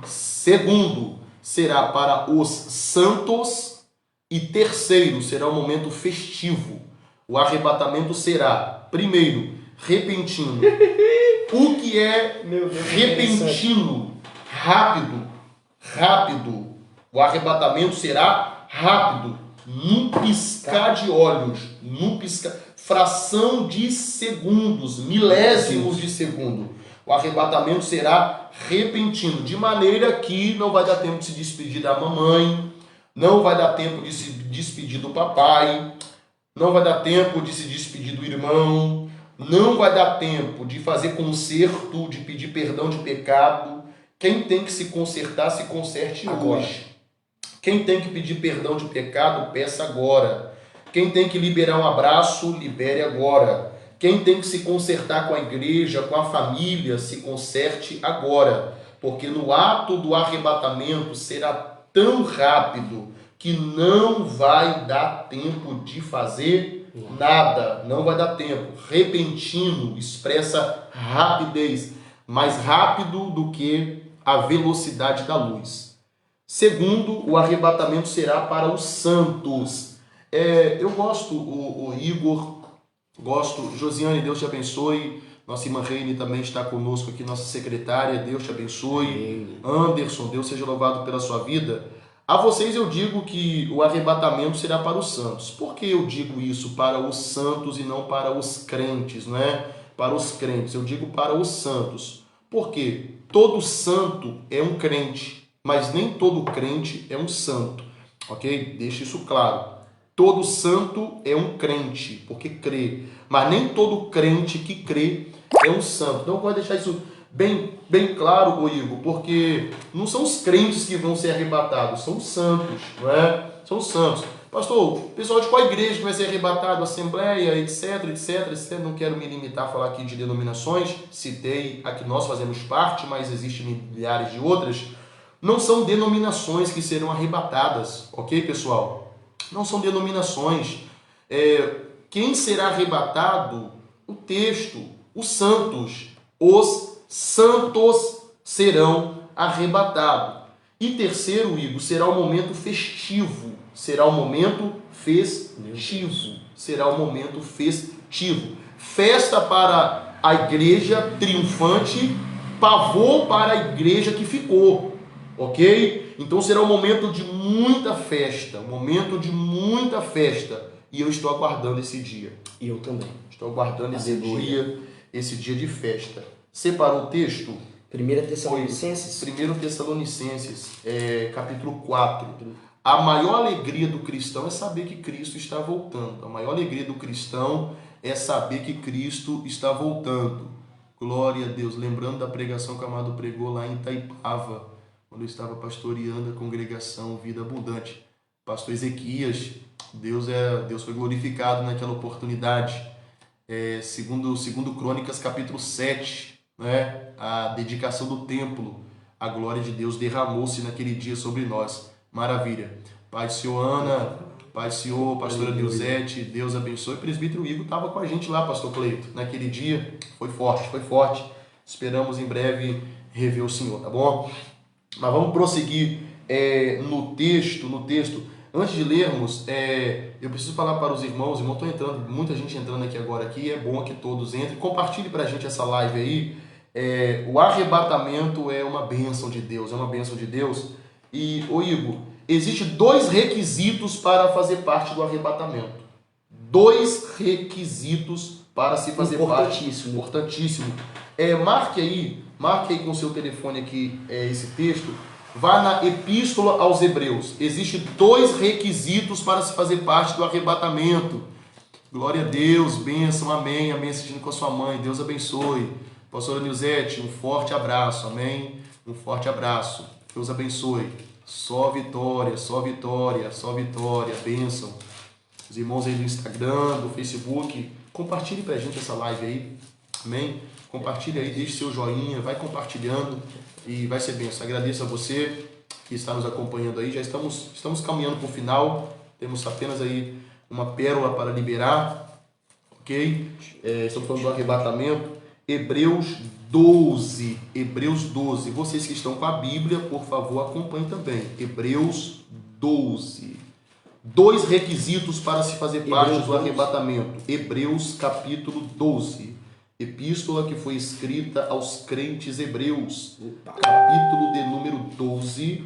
Segundo, será para os santos. E terceiro, será um momento festivo. O arrebatamento será, primeiro, repentino. O que é repentino? Rápido. Rápido. O arrebatamento será rápido. Num piscar de olhos. Num piscar. Fração de segundos. Milésimos de segundo. O arrebatamento será repentino. De maneira que não vai dar tempo de se despedir da mamãe. Não vai dar tempo de se despedir do papai. Não vai dar tempo de se despedir do irmão. Não vai dar tempo de fazer conserto, de pedir perdão de pecado. Quem tem que se consertar, se conserte Agora. hoje. Quem tem que pedir perdão de pecado, peça agora. Quem tem que liberar um abraço, libere agora. Quem tem que se consertar com a igreja, com a família, se conserte agora. Porque no ato do arrebatamento será tão rápido que não vai dar tempo de fazer nada. Não vai dar tempo. Repentino expressa rapidez. Mais rápido do que a velocidade da luz. Segundo, o arrebatamento será para os santos. Eu gosto, o Igor, gosto. Josiane, Deus te abençoe. Nossa irmã Reine também está conosco aqui, nossa secretária, Deus te abençoe. Anderson, Deus seja louvado pela sua vida. A vocês eu digo que o arrebatamento será para os santos. Por que eu digo isso para os santos e não para os crentes, não é? Para os crentes, eu digo para os santos. Porque todo santo é um crente, mas nem todo crente é um santo, ok? Deixa isso claro. Todo santo é um crente, porque crê, mas nem todo crente que crê é um santo. Então pode deixar isso bem claro, Igor, porque não são os crentes que vão ser arrebatados, são os santos, não é? São os santos. Pastor, pessoal de qual igreja que vai ser arrebatado? Assembleia, etc, etc. Não quero me limitar a falar aqui de denominações, citei a que nós fazemos parte, mas existem milhares de outras. Não são denominações que serão arrebatadas, ok, pessoal? Não são denominações. Quem será arrebatado? O texto, os santos. Os santos serão arrebatados. E terceiro, Igor, será um momento festivo. Será um momento festivo. Será um momento festivo. Festa para a igreja triunfante, pavor para a igreja que ficou. Ok? Então será um momento de muita festa. Um momento de muita festa. E eu estou aguardando esse dia. E eu também. Estou aguardando esse dia de festa. Separou o texto? 1 Tessalonicenses? 1 Tessalonicenses, capítulo 4. A maior alegria do cristão é saber que Cristo está voltando. A maior alegria do cristão é saber que Cristo está voltando. Glória a Deus. Lembrando da pregação que o amado pregou lá em Itaipava, quando eu estava pastoreando a congregação Vida Abundante. Pastor Ezequias, Deus foi glorificado naquela oportunidade. Segundo Crônicas, capítulo 7, né? A dedicação do templo, a glória de Deus derramou-se naquele dia sobre nós. Maravilha. Pai do Senhor Ana, Pai do Senhor, pastora Nilzete, Deus abençoe. O presbítero Igor estava com a gente lá, pastor Cleito, naquele dia. Foi forte. Esperamos em breve rever o Senhor, tá bom? Mas vamos prosseguir no texto. Antes de lermos, eu preciso falar para os irmãos estão entrando, muita gente entrando aqui agora, é bom que todos entrem. Compartilhe para a gente essa live aí. O arrebatamento é uma bênção de Deus, E, Igor, existem 2 requisitos para fazer parte do arrebatamento. 2 requisitos para se fazer parte. Importantíssimo. Marque aí com o seu telefone aqui esse texto. Vá na Epístola aos Hebreus. Existem 2 requisitos para se fazer parte do arrebatamento. Glória a Deus, bênção, amém. Amém, assistindo com a sua mãe. Deus abençoe. Pastora Nilzete, um forte abraço, amém. Um forte abraço. Deus abençoe. Só vitória, bênção. Os irmãos aí do Instagram, do Facebook, compartilhe pra gente essa live aí, amém? Compartilhe aí, deixe seu joinha, vai compartilhando e vai ser bênção. Agradeço a você que está nos acompanhando aí, já estamos caminhando para o final, temos apenas aí uma pérola para liberar, ok? Estamos falando do arrebatamento. Hebreus 12. Hebreus 12. Vocês que estão com a Bíblia, por favor, acompanhem também. Hebreus 12. Dois requisitos para se fazer parte do arrebatamento. Hebreus capítulo 12. Epístola que foi escrita aos crentes hebreus. Capítulo de número 12.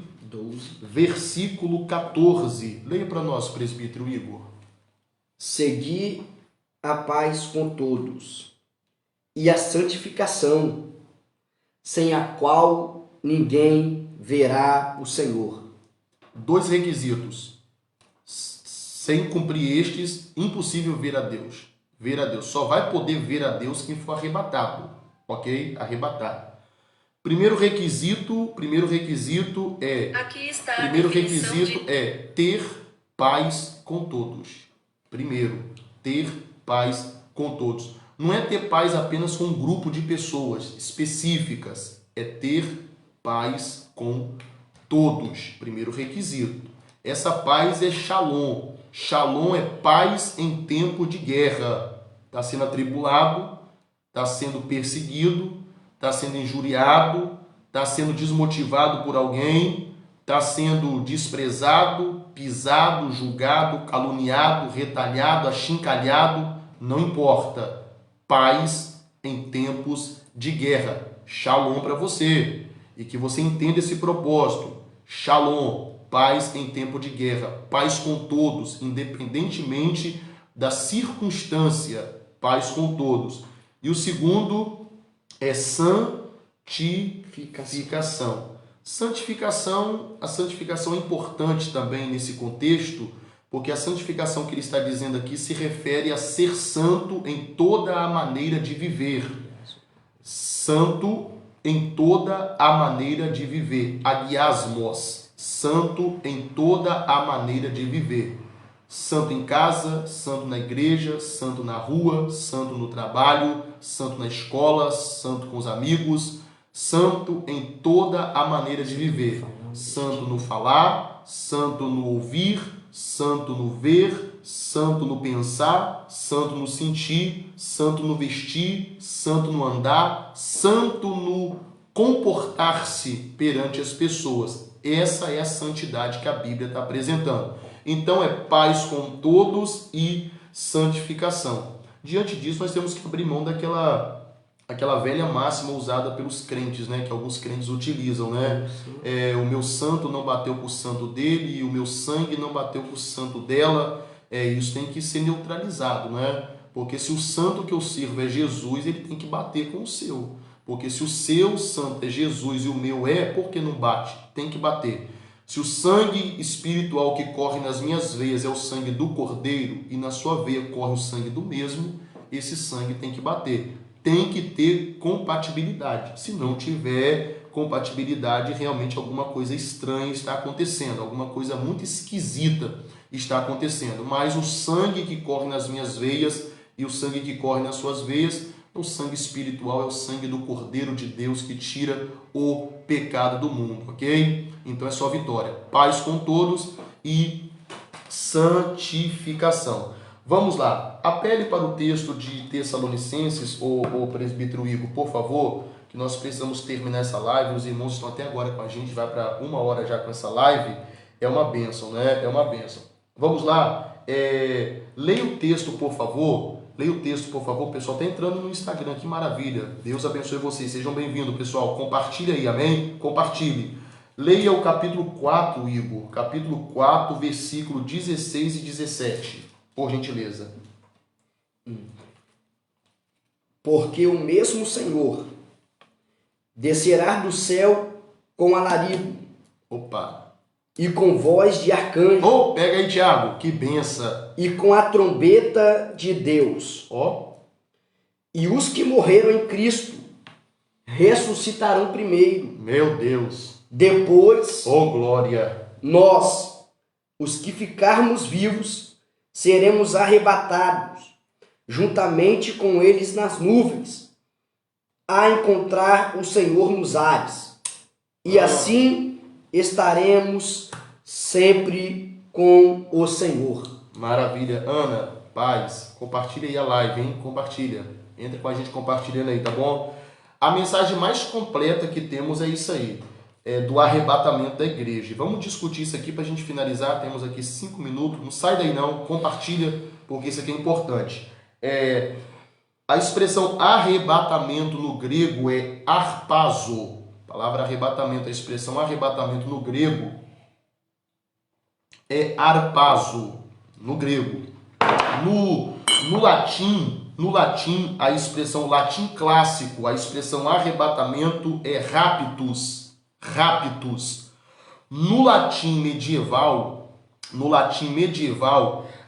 Versículo 14. Leia para nós, presbítero Igor. Segui a paz com todos e a santificação, sem a qual ninguém verá o Senhor. Dois requisitos. Sem cumprir estes, impossível ver a Deus. Ver a Deus. Só vai poder ver a Deus quem for arrebatado. Ok? Arrebatado. Primeiro requisito é ter paz com todos. Primeiro, ter paz com todos. Não é ter paz apenas com um grupo de pessoas específicas, é ter paz com todos. Primeiro requisito. Essa paz é shalom. Shalom é paz em tempo de guerra. Está sendo atribulado, está sendo perseguido, está sendo injuriado, está sendo desmotivado por alguém, está sendo desprezado, pisado, julgado, caluniado, retalhado, achincalhado, não importa. Paz em tempos de guerra. Shalom para você. E que você entenda esse propósito. Shalom, paz em tempo de guerra. Paz com todos, independentemente da circunstância. Paz com todos. E o segundo é santificação. A santificação é importante também nesse contexto, porque a santificação que ele está dizendo aqui se refere a ser santo em toda a maneira de viver. Santo em toda a maneira de viver. Agiasmos. Santo em toda a maneira de viver. Santo em casa, santo na igreja, santo na rua, santo no trabalho, santo na escola, santo com os amigos, santo em toda a maneira de viver. Santo no falar, santo no ouvir, santo no ver, santo no pensar, santo no sentir, santo no vestir, santo no andar, santo no comportar-se perante as pessoas. Essa é a santidade que a Bíblia está apresentando. Então é paz com todos e santificação. Diante disso, nós temos que abrir mão daquela velha máxima usada pelos crentes, né? Que alguns crentes utilizam, né? O meu santo não bateu com o santo dele e o meu sangue não bateu com o santo dela. Isso tem que ser neutralizado, né? Porque se o santo que eu sirvo é Jesus, ele tem que bater com o seu. Porque se o seu santo é Jesus e o meu por que não bate? Tem que bater. Se o sangue espiritual que corre nas minhas veias é o sangue do Cordeiro e na sua veia corre o sangue do mesmo, esse sangue tem que bater. Tem que ter compatibilidade. Se não tiver compatibilidade, realmente alguma coisa estranha está acontecendo, alguma coisa muito esquisita está acontecendo. Mas o sangue que corre nas minhas veias e o sangue que corre nas suas veias, o sangue espiritual é o sangue do Cordeiro de Deus que tira o pecado do mundo, ok? Então é só vitória. Paz com todos e santificação. Vamos lá. Apele para o texto de Tessalonicenses, o presbítero Igor, por favor, que nós precisamos terminar essa live. Os irmãos estão até agora com a gente, vai para 1 hora já com essa live. É uma bênção, né? É uma bênção. Vamos lá. Leia o texto, por favor. Leia o texto, por favor. O pessoal está entrando no Instagram, que maravilha. Deus abençoe vocês. Sejam bem-vindos, pessoal. Compartilhe aí, amém? Compartilhe. Leia o capítulo 4, Igor. Capítulo 4, versículo 16 e 17. Por gentileza. Porque o mesmo Senhor descerá do céu com alarido. Opa. E com voz de arcanjo. Pega aí, Tiago. Que benção. E com a trombeta de Deus. E os que morreram em Cristo ressuscitarão primeiro. Meu Deus. Depois, glória. Nós, os que ficarmos vivos, seremos arrebatados, juntamente com eles nas nuvens, a encontrar o Senhor nos ares. E assim estaremos sempre com o Senhor. Maravilha. Ana, paz, compartilha aí a live, hein? Compartilha. Entra com a gente compartilhando aí, tá bom? A mensagem mais completa que temos é isso aí, do arrebatamento da igreja. Vamos discutir isso aqui para a gente finalizar. Temos aqui 5 minutos. Não sai daí não, compartilha, porque isso aqui é importante. A expressão arrebatamento no grego é harpazo. A palavra arrebatamento, a expressão arrebatamento no grego é harpazo, no grego. No latim, a expressão latim clássico, a expressão arrebatamento é raptus, raptus. No latim medieval,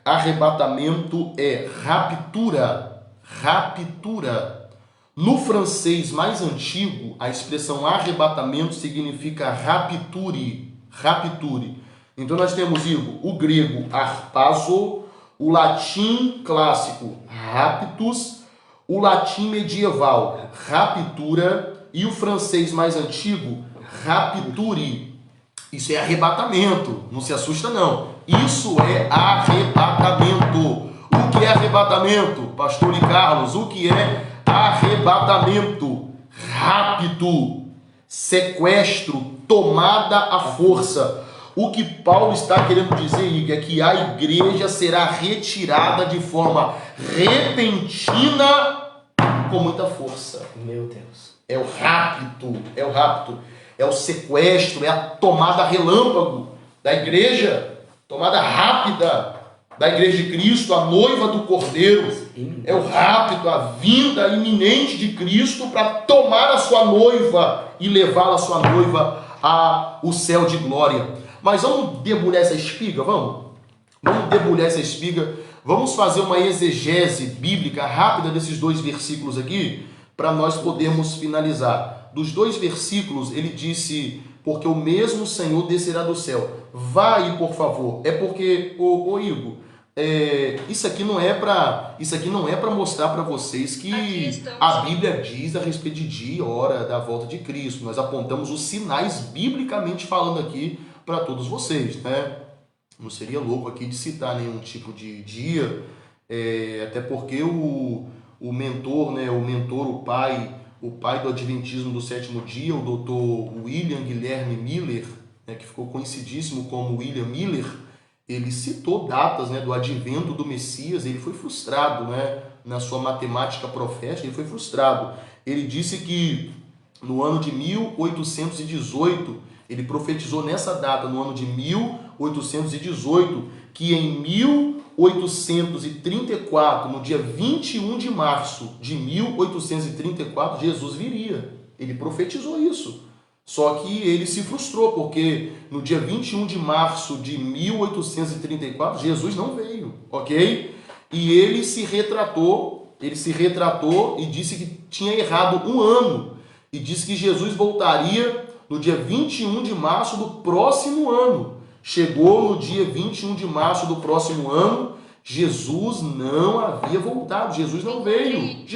arrebatamento é raptura, raptura. No francês mais antigo, a expressão arrebatamento significa rapture, rapture. Então nós temos, Igor, o grego harpazo, o latim clássico raptus, o latim medieval raptura e o francês mais antigo rapture. Isso é arrebatamento, não se assusta não. Isso é arrebatamento. O que é arrebatamento, pastor e Carlos? O que é arrebatamento? Rapto, sequestro, tomada à força. O que Paulo está querendo dizer, Igor, é que a igreja será retirada de forma repentina com muita força. Meu Deus. É o rapto, é o sequestro, é a tomada relâmpago da igreja, tomada rápida da igreja de Cristo, a noiva do Cordeiro. É o rapto, a vinda iminente de Cristo para tomar a sua noiva e levá-la, a sua noiva, ao céu de glória. Mas vamos debulhar essa espiga, vamos? Vamos debulhar essa espiga. Vamos fazer uma exegese bíblica rápida desses 2 versículos aqui, para nós podermos finalizar. Dos 2 versículos, ele disse, porque o mesmo Senhor descerá do céu. Vá aí, por favor. É porque, ô Igor, isso aqui não é para mostrar para vocês que a Bíblia diz a respeito de dia e hora da volta de Cristo. Nós apontamos os sinais biblicamente falando aqui para todos vocês, né? Não seria louco aqui de citar nenhum tipo de dia, até porque o mentor, né? O pai do Adventismo do Sétimo Dia, o Dr. William Guilherme Miller, né, que ficou conhecidíssimo como William Miller, ele citou datas, né, do advento do Messias. Ele foi frustrado, né, na sua matemática profética, ele foi frustrado. Ele disse que no ano de 1818, ele profetizou nessa data, no ano de 1818, que em 1834, no dia 21 de março de 1834, Jesus viria. Ele profetizou isso. Só que ele se frustrou, porque no dia 21 de março de 1834, Jesus não veio, ok? E ele se retratou e disse que tinha errado um ano. E disse que Jesus voltaria no dia 21 de março do próximo ano. Chegou no dia 21 de março do próximo ano, Jesus não havia voltado, Jesus não veio.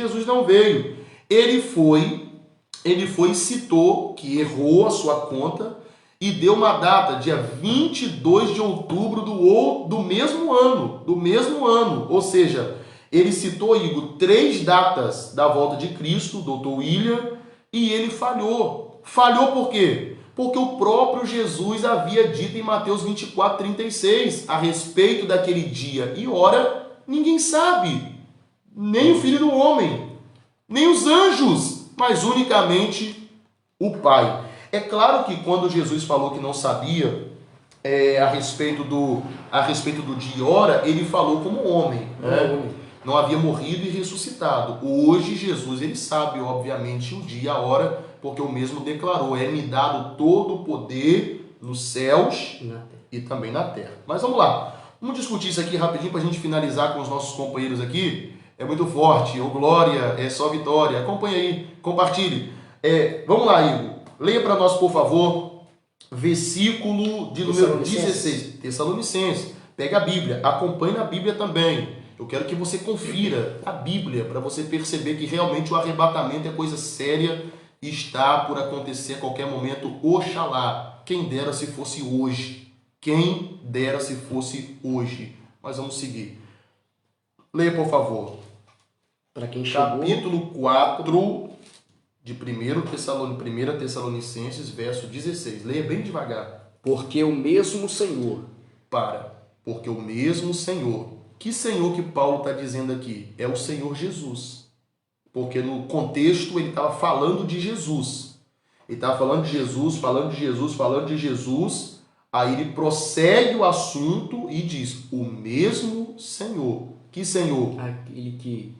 Ele foi e citou que errou a sua conta e deu uma data, dia 22 de outubro do mesmo ano. Ou seja, ele citou, Igor, 3 datas da volta de Cristo, Dr. William, e ele falhou. Falhou por quê? Porque o próprio Jesus havia dito em Mateus 24:36, a respeito daquele dia e hora, ninguém sabe, nem o Filho do Homem, nem os anjos, mas unicamente o Pai. É claro que quando Jesus falou que não sabia a respeito do dia e hora, ele falou como homem, né? Não havia morrido e ressuscitado. Hoje Jesus, ele sabe, obviamente, o dia e a hora, porque o mesmo declarou, é-me dado todo o poder nos céus e também na terra. Mas vamos lá, vamos discutir isso aqui rapidinho para a gente finalizar com os nossos companheiros aqui. É muito forte, glória, é só vitória. Acompanhe aí, compartilhe. Vamos lá, Igor, leia para nós, por favor, versículo de número 16, Tessalonicenses. Pega a Bíblia, acompanhe na Bíblia também. Eu quero que você confira a Bíblia para você perceber que realmente o arrebatamento é coisa séria e está por acontecer a qualquer momento. Oxalá, quem dera se fosse hoje. Quem dera se fosse hoje. Mas vamos seguir. Leia, por favor. Para quem chegou, capítulo 4 de 1 Tessalonicenses, verso 16. Leia bem devagar. porque o mesmo Senhor, Porque o mesmo Senhor. Que Senhor que Paulo está dizendo aqui? É o Senhor Jesus. Porque no contexto ele estava falando de Jesus. Ele estava falando de Jesus, falando de Jesus, falando de Jesus. Aí ele prossegue o assunto e diz: o mesmo Senhor. Que Senhor? aquele que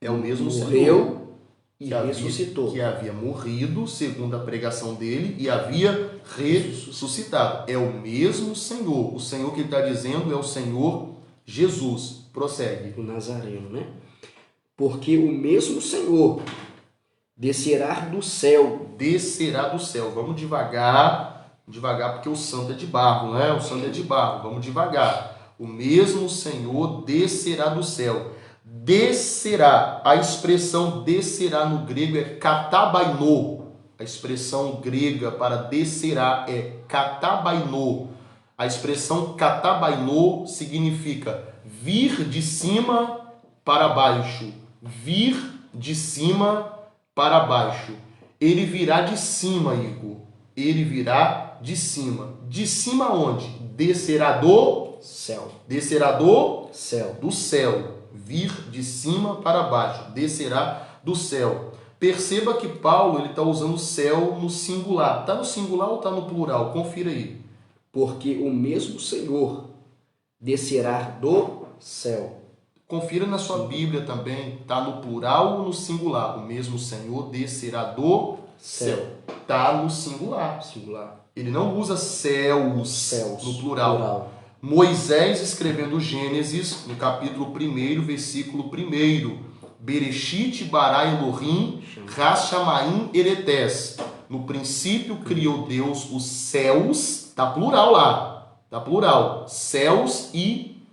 É o mesmo Senhor morreu e que ressuscitou. que havia morrido, segundo a pregação dele, e havia ressuscitado. É o mesmo Senhor. O Senhor que ele está dizendo é o Senhor Jesus. Prossegue. O Nazareno, né? Porque o mesmo Senhor descerá do céu. Descerá do céu. Vamos devagar, porque o santo é de barro, né? O santo é de barro. Vamos devagar. O mesmo Senhor descerá do céu. Descerá. A expressão descerá no grego é katabaino. A expressão grega para descerá é katabaino. A expressão katabaino significa vir de cima para baixo. Vir de cima para baixo. Ele virá de cima, Igor. Ele virá de cima. De cima onde? Descerá do Céu. Descerá do Céu. do céu. Vir de cima para baixo. Descerá do céu. Perceba que Paulo está usando céu no singular. Está no singular ou está no plural? Confira aí. Porque o mesmo Senhor descerá do céu. Confira na sua Bíblia também. Está no plural ou no singular? O mesmo Senhor descerá do céu. Está no singular. Singular. Ele não usa céus, Céus. no plural. Moisés escrevendo Gênesis, no capítulo 1, versículo 1. Bereshit bara Elohim Hashamaim Eretes. No princípio criou Deus os céus, tá plural lá, tá plural, céus e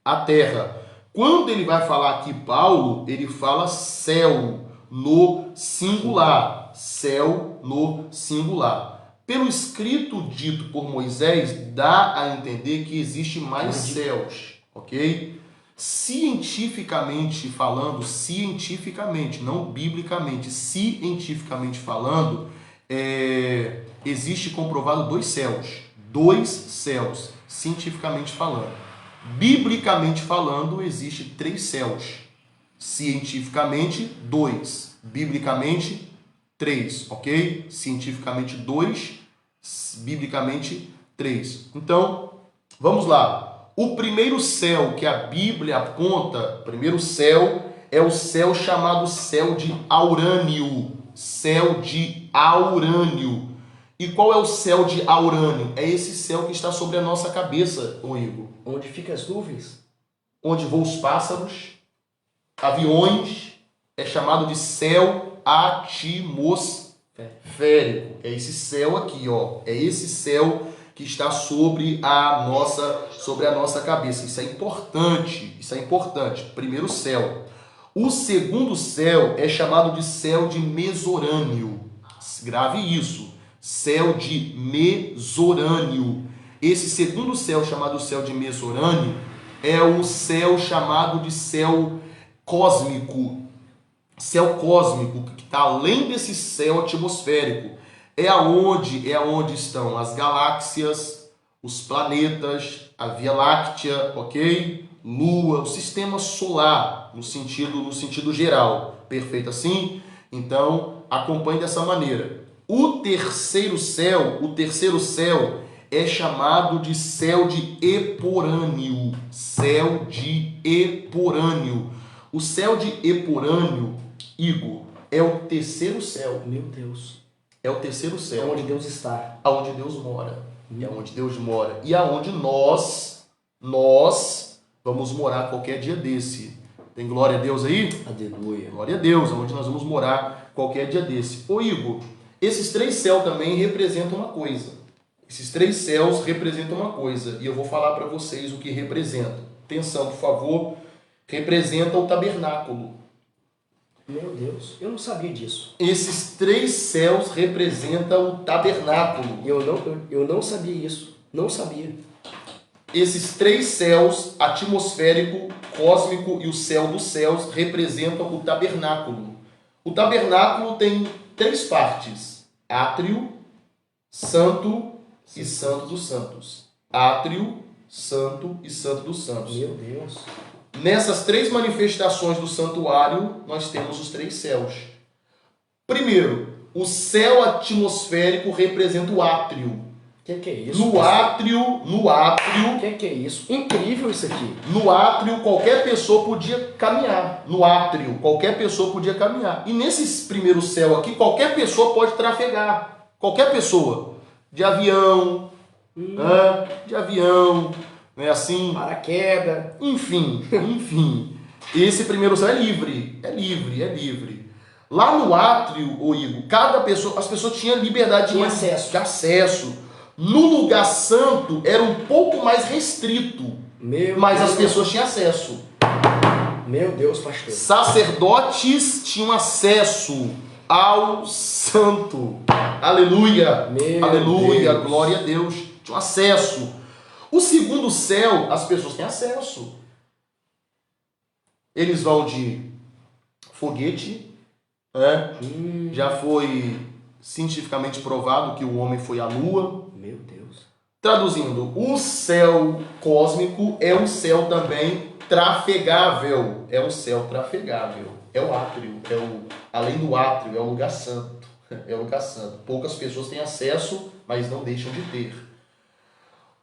a terra. Quando ele vai falar aqui, Paulo, ele fala céu no singular, céu no singular. Pelo escrito dito por Moisés, dá a entender que existe mais céus, ok? Cientificamente falando, não biblicamente, cientificamente falando, existe comprovado dois céus, cientificamente falando. Biblicamente falando, existe 3 céus. Cientificamente, 2. Biblicamente, 3, ok? Cientificamente 2, biblicamente 3. Então, vamos lá. O primeiro céu que a Bíblia aponta, o primeiro céu é o céu chamado céu de Aurânio. Céu de Aurânio. E qual é o céu de Aurânio? É esse céu que está sobre a nossa cabeça, ô Igor. Onde ficam as nuvens? Onde voam os pássaros, aviões, é chamado de céu atmosférico. É esse céu aqui, ó. É esse céu que está sobre a nossa cabeça. Isso é importante. Primeiro céu. O segundo céu é chamado de céu de Mesorânio. Grave isso. Céu de Mesorânio. Esse segundo céu, chamado céu de Mesorânio, é o céu chamado de céu cósmico. Céu cósmico, que está além desse céu atmosférico. É aonde estão as galáxias, os planetas, a Via Láctea, ok? Lua, o sistema solar, no sentido geral. Perfeito assim? Então, acompanhe dessa maneira. O terceiro céu é chamado de céu de Eporâneo. Céu de Eporâneo. O céu de Eporâneo, Igor, é o terceiro céu. Meu Deus. É o terceiro céu. É onde Deus está. Aonde Deus mora. É onde Deus mora. E aonde nós vamos morar qualquer dia desse. Tem glória a Deus aí? Aleluia. Glória a Deus, aonde nós vamos morar qualquer dia desse. Ô Igor, esses 3 céus também representam uma coisa. Esses 3 céus representam uma coisa. E eu vou falar para vocês o que representam. Atenção, por favor. Representa o tabernáculo. Meu Deus, eu não sabia disso. Esses 3 céus representam o tabernáculo. Eu não sabia isso. Não sabia. esses três céus, atmosférico, cósmico e o céu dos céus, representam o tabernáculo. O tabernáculo tem três partes: átrio, santo e santo dos santos. Átrio, santo e santo dos santos. Meu Deus. Nessas três manifestações do santuário, nós temos os três céus. Primeiro, o céu atmosférico representa o átrio. Que é isso? No átrio, Que é isso? Incrível isso aqui. no átrio qualquer pessoa podia caminhar. No átrio qualquer pessoa podia caminhar. E nesse primeiro céu aqui, qualquer pessoa pode trafegar. Qualquer pessoa. De avião, não é assim? Paraquedas. Enfim. Esse primeiro céu é livre. Lá no átrio, ô Igor, as pessoas tinham liberdade Tinha de acesso. No lugar santo era um pouco mais restrito, mas as pessoas tinham acesso. Meu Deus, pastor. Sacerdotes tinham acesso ao santo. Aleluia. Aleluia, Deus. glória a Deus. Tinham acesso. O segundo céu, as pessoas têm acesso. Eles vão de foguete, né? Já foi cientificamente provado que o homem foi à lua. Meu Deus. Traduzindo, o céu cósmico é um céu também trafegável. É um céu trafegável. É o átrio. Além do átrio, é o lugar santo. É o lugar santo. Poucas pessoas têm acesso, mas não deixam de ter.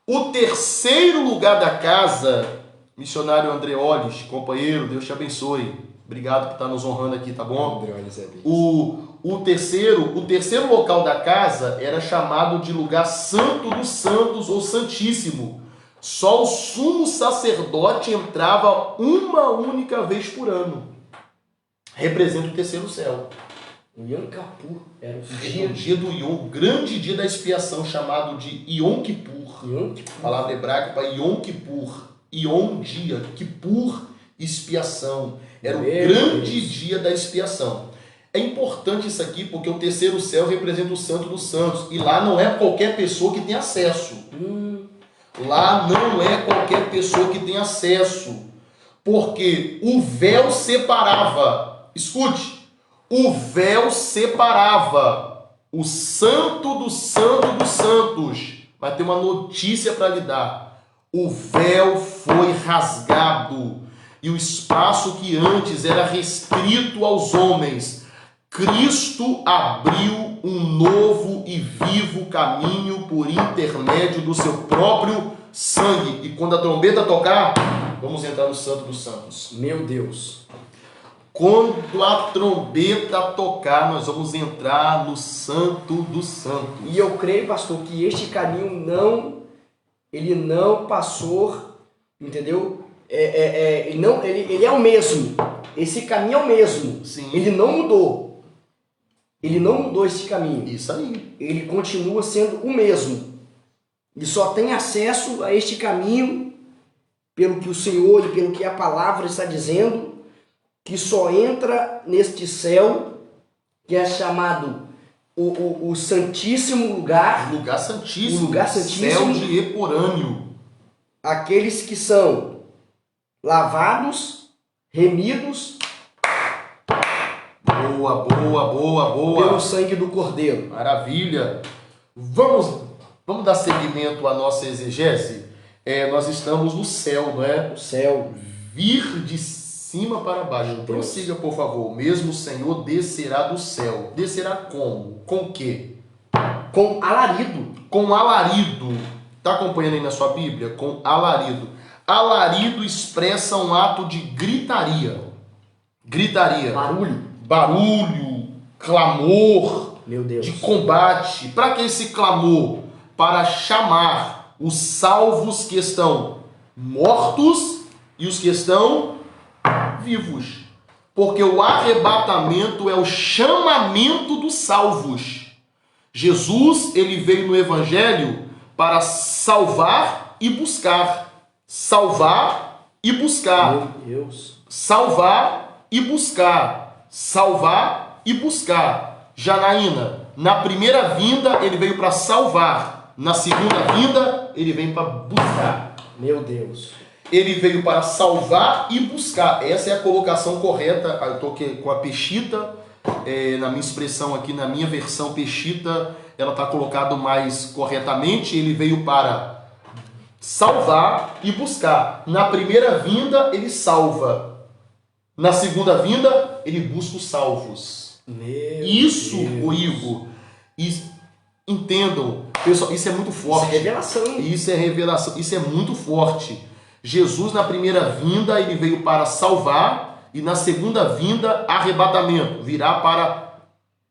O terceiro lugar da casa, missionário Andreolis, companheiro, Deus te abençoe. Obrigado por estar nos honrando aqui, tá bom? O terceiro local da casa era chamado de lugar santo dos santos ou santíssimo. Só o sumo sacerdote entrava uma única vez por ano. Representa o terceiro céu. O Yom Kippur era O dia do Yom, o grande dia da expiação, chamado de Yom Kippur. Palavra hebraica para Yom Kippur. Yom, dia, Kippur, expiação. Era o grande dia da expiação. É importante isso aqui porque o terceiro céu representa o santo dos santos. E lá não é qualquer pessoa que tem acesso. Lá não é qualquer pessoa que tem acesso. Porque o véu separava. Escute. O véu separava o santo do santo dos santos. Vai ter uma notícia para lhe dar. O véu foi rasgado. E o espaço que antes era restrito aos homens, Cristo abriu um novo e vivo caminho por intermédio do seu próprio sangue. E quando a trombeta tocar, vamos entrar no Santo dos Santos. Meu Deus. Quando a trombeta tocar, nós vamos entrar no Santo dos Santos. E eu creio, pastor, que este caminho ele não passou, entendeu? Ele é o mesmo. Esse caminho é o mesmo. Sim. Ele não mudou. Ele não mudou esse caminho. Isso aí. Ele continua sendo o mesmo. E só tem acesso a este caminho pelo que o Senhor e pelo que a palavra está dizendo, que só entra neste céu, que é chamado o Santíssimo Lugar. Lugar Santíssimo. O Lugar Santíssimo. Céu de Eporâneo. Aqueles que são lavados, remidos Boa. pelo sangue do Cordeiro. Maravilha. Vamos dar seguimento à nossa exegese? Nós estamos no céu, não é? O céu. Vir de cima para baixo. Prossiga, por favor. Mesmo o Senhor descerá do céu. Descerá como? Com o quê? Com alarido. Com alarido. Está acompanhando aí na sua Bíblia? Com alarido. Alarido expressa um ato de gritaria. Barulho, clamor, meu Deus, de combate. Para que esse clamor? Para chamar os salvos que estão mortos e os que estão vivos. Porque o arrebatamento é o chamamento dos salvos. Jesus, ele veio no Evangelho para salvar e buscar. Salvar e buscar. Meu Deus. Salvar e buscar. Salvar e buscar. Janaína, na primeira vinda ele veio para salvar. Na segunda vinda ele vem para buscar. Meu Deus. Ele veio para salvar e buscar. Essa é a colocação correta. Eu estou aqui com a Peshitta, na minha expressão aqui, na minha versão Peshitta, ela está colocada mais corretamente. Ele veio para salvar e buscar. Na primeira vinda, ele salva. Na segunda vinda, ele busca os salvos. Isso, o Igor. Entendam, pessoal, isso é muito forte. Isso é revelação. Isso é revelação. Isso é muito forte. Jesus, na primeira vinda, ele veio para salvar, e na segunda vinda, arrebatamento, virá para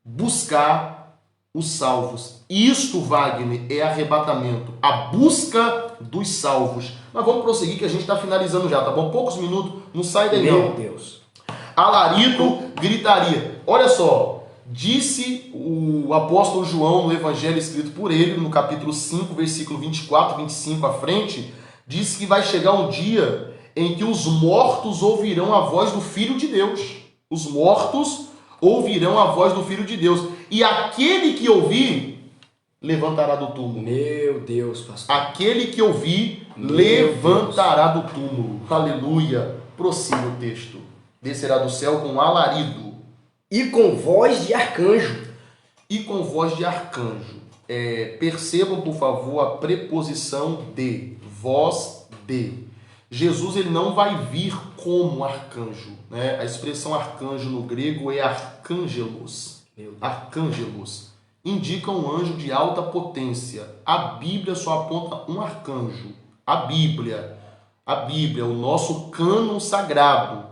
buscar os salvos. Isto, Wagner, é arrebatamento, a busca dos salvos. Mas vamos prosseguir que a gente está finalizando já, tá bom? Poucos minutos, não sai daí não. Meu Deus. Alarido, gritaria. Olha só, disse o apóstolo João no evangelho escrito por ele, no capítulo 5, versículo 24, 25 à frente, diz que vai chegar um dia em que os mortos ouvirão a voz do Filho de Deus. Os mortos ouvirão a voz do Filho de Deus. E aquele que ouvir, levantará do túmulo. Meu Deus, pastor. Aquele que ouvir, levantará do túmulo. Aleluia. Prossiga o texto. Descerá do céu com alarido. E com voz de arcanjo. E com voz de arcanjo. Percebam, por favor, a preposição de. Voz de. Jesus, ele não vai vir como arcanjo, né? A expressão arcanjo no grego é arcângelos. Arcângelos indica um anjo de alta potência. A Bíblia só aponta um arcanjo. A Bíblia, o nosso cânon sagrado,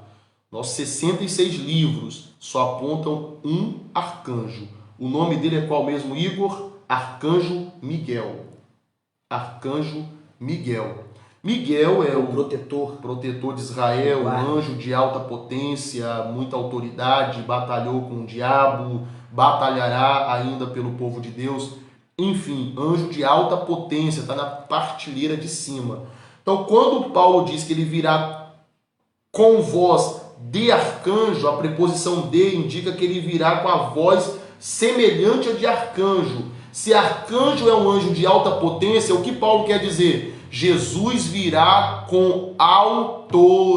nossos 66 livros só apontam um arcanjo. O nome dele é qual mesmo, Igor? Arcanjo Miguel. Arcanjo Miguel. Miguel é o protetor de Israel, um anjo de alta potência, muita autoridade, batalhou com o diabo, batalhará ainda pelo povo de Deus. Enfim, anjo de alta potência, está na partilheira de cima. Então, quando Paulo diz que ele virá com voz de arcanjo, a preposição de indica que ele virá com a voz semelhante à de arcanjo. Se arcanjo é um anjo de alta potência, o que Paulo quer dizer? Jesus virá com autoridade.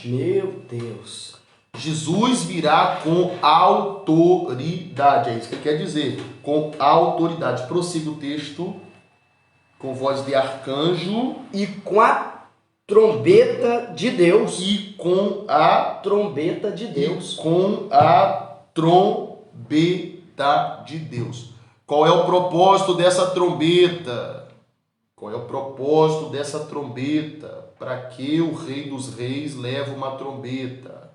Meu Deus. Jesus virá com autoridade. É isso que ele quer dizer. Com autoridade. Prossiga o texto. Com voz de arcanjo. E com a trombeta de Deus. E com a trombeta de Deus. E com a trombeta de Deus. Qual é o propósito dessa trombeta? Qual é o propósito dessa trombeta? Para que o Rei dos Reis leva uma trombeta?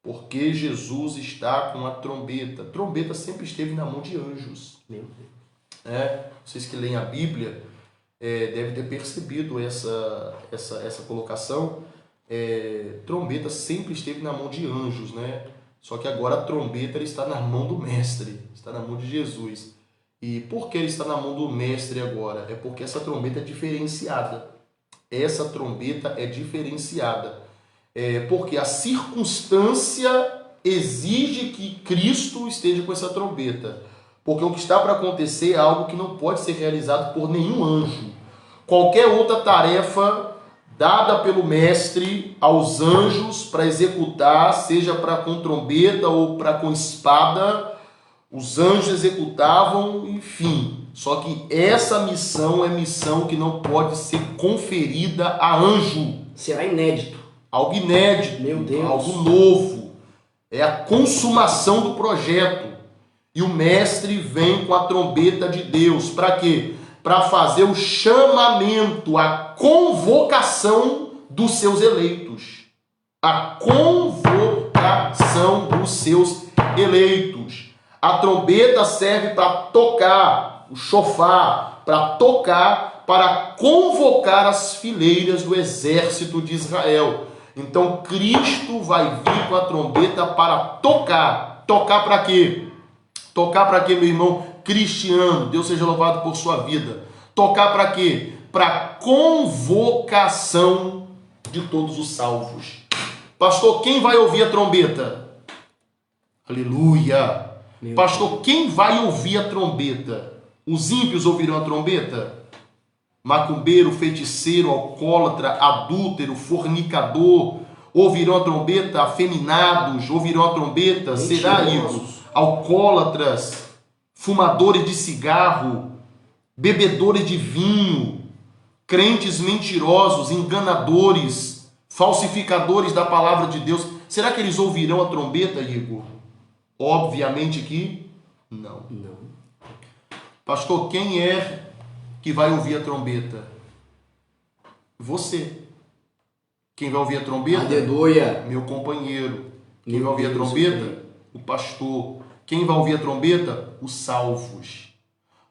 Porque Jesus está com a trombeta. A trombeta sempre esteve na mão de anjos. Meu Deus. Vocês que leem a Bíblia devem ter percebido essa colocação. Trombeta sempre esteve na mão de anjos, né? Só que agora a trombeta está na mão do Mestre, está na mão de Jesus. E por que ele está na mão do Mestre agora? É porque essa trombeta é diferenciada. Essa trombeta é diferenciada. Porque a circunstância exige que Cristo esteja com essa trombeta. Porque o que está para acontecer é algo que não pode ser realizado por nenhum anjo. Qualquer outra tarefa dada pelo Mestre aos anjos para executar, seja para com trombeta ou para com espada, os anjos executavam, enfim. Só que essa missão é missão que não pode ser conferida a anjo. Será inédito. Algo inédito. Meu Deus. Algo novo. É a consumação do projeto. E o Mestre vem com a trombeta de Deus. Para quê? Para fazer o chamamento, a convocação dos seus eleitos. A convocação dos seus eleitos. A trombeta serve para tocar, o chofar, para tocar, para convocar as fileiras do exército de Israel. Então Cristo vai vir com a trombeta para tocar. Tocar para quê? Tocar para quê, meu irmão cristiano? Deus seja louvado por sua vida. Tocar para quê? Para convocação de todos os salvos. Pastor, quem vai ouvir a trombeta? Aleluia! Pastor, quem vai ouvir a trombeta? Os ímpios ouvirão a trombeta? macumbeiro, feiticeiro, alcoólatra, adúltero, fornicador, ouvirão a trombeta, afeminados, ouvirão a trombeta, será, Igor? Alcoólatras, fumadores de cigarro, bebedores de vinho, crentes mentirosos, enganadores, falsificadores da palavra de Deus. Será que eles ouvirão a trombeta, Igor? Obviamente que não. Pastor, quem é que vai ouvir a trombeta? Você. Quem vai ouvir a trombeta? Aleluia. Meu companheiro. Quem vai ouvir a trombeta? O pastor. Quem vai ouvir a trombeta? Os salvos.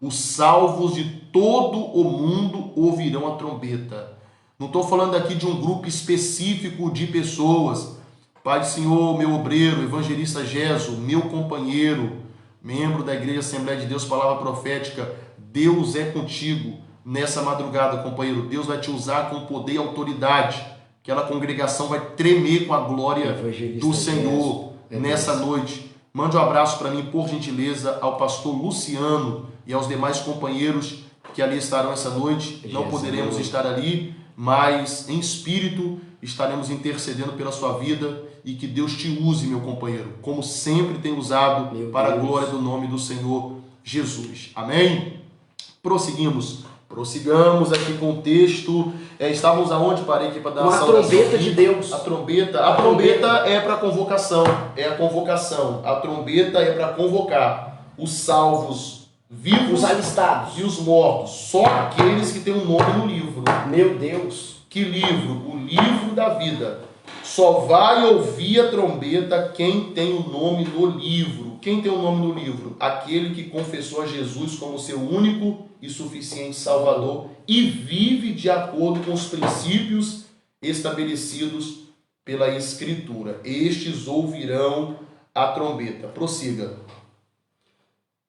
Os salvos de todo o mundo ouvirão a trombeta. Não estou falando aqui de um grupo específico de pessoas. Pai do Senhor, meu obreiro, evangelista Geso, meu companheiro, membro da Igreja Assembleia de Deus, palavra profética. Deus é contigo nessa madrugada, companheiro. Deus vai te usar com poder e autoridade. Aquela congregação vai tremer com a glória do Senhor nessa noite. Mande um abraço para mim, por gentileza, ao pastor Luciano e aos demais companheiros que ali estarão essa noite. Não poderemos estar ali, mas em espírito estaremos intercedendo pela sua vida e que Deus te use, meu companheiro, como sempre tem usado para a glória do nome do Senhor Jesus. Amém? Prossigamos aqui com o texto. Estávamos aonde? Parei aqui para dar uma trombeta de Deus. A trombeta é para convocação. É a convocação. A trombeta é para convocar os salvos vivos, os alistados e os mortos. Só aqueles que têm um nome no livro. Meu Deus. Que livro? O livro da vida. Só vai ouvir a trombeta quem tem o nome no livro. Quem tem o nome no livro? Aquele que confessou a Jesus como seu único e suficiente Salvador e vive de acordo com os princípios estabelecidos pela Escritura. Estes ouvirão a trombeta. Prossiga.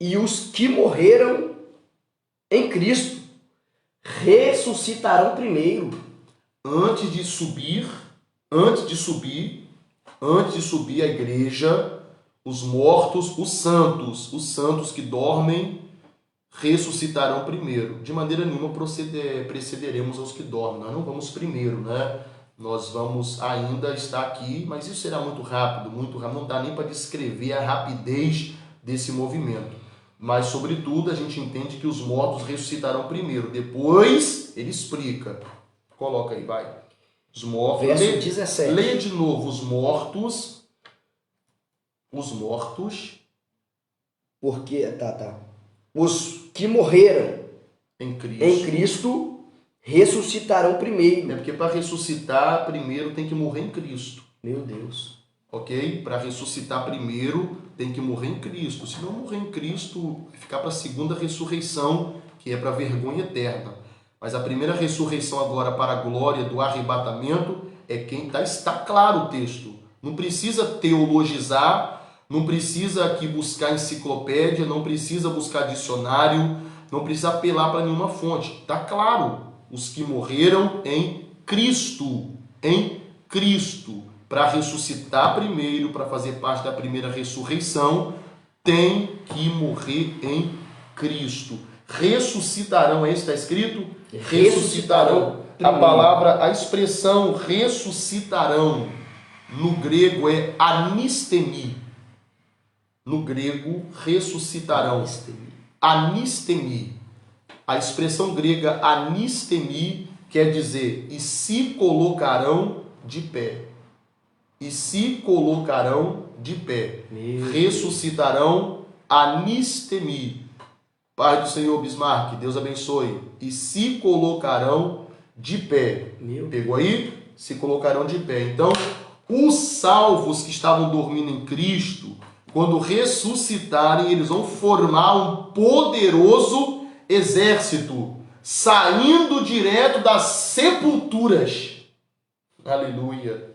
E os que morreram em Cristo ressuscitarão primeiro. Antes de subir a igreja, os mortos, os santos que dormem, ressuscitarão primeiro. De maneira nenhuma precederemos aos que dormem. Nós não vamos primeiro, né? Nós vamos ainda estar aqui, mas isso será muito rápido. Não dá nem para descrever a rapidez desse movimento. Mas, sobretudo, a gente entende que os mortos ressuscitarão primeiro. Depois, ele explica. Coloca aí, vai. Os mortos. Verso 17. Leia de novo. Os mortos. Porque, os que morreram em em Cristo ressuscitarão primeiro. É porque para ressuscitar, primeiro tem que morrer em Cristo. Meu Deus. Ok? Para ressuscitar primeiro, tem que morrer em Cristo. Se não morrer em Cristo, ficar para a segunda ressurreição, que é para a vergonha eterna. Mas a primeira ressurreição agora para a glória do arrebatamento é quem está claro o texto. Não precisa teologizar, não precisa aqui buscar enciclopédia, não precisa buscar dicionário, não precisa apelar para nenhuma fonte. Está claro, os que morreram em Cristo, para ressuscitar primeiro, para fazer parte da primeira ressurreição, tem que morrer em Cristo. Ressuscitarão, é isso que está escrito? Ressuscitarão. A expressão ressuscitarão, no grego é anistemi. No grego, ressuscitarão. Anistemi. A expressão grega anistemi quer dizer e se colocarão de pé. E se colocarão de pé. Ressuscitarão anistemi. Pai do Senhor Bismarck, Deus abençoe. E se colocarão de pé. Pegou aí? Se colocarão de pé. Então, os salvos que estavam dormindo em Cristo, quando ressuscitarem, eles vão formar um poderoso exército, saindo direto das sepulturas. Aleluia.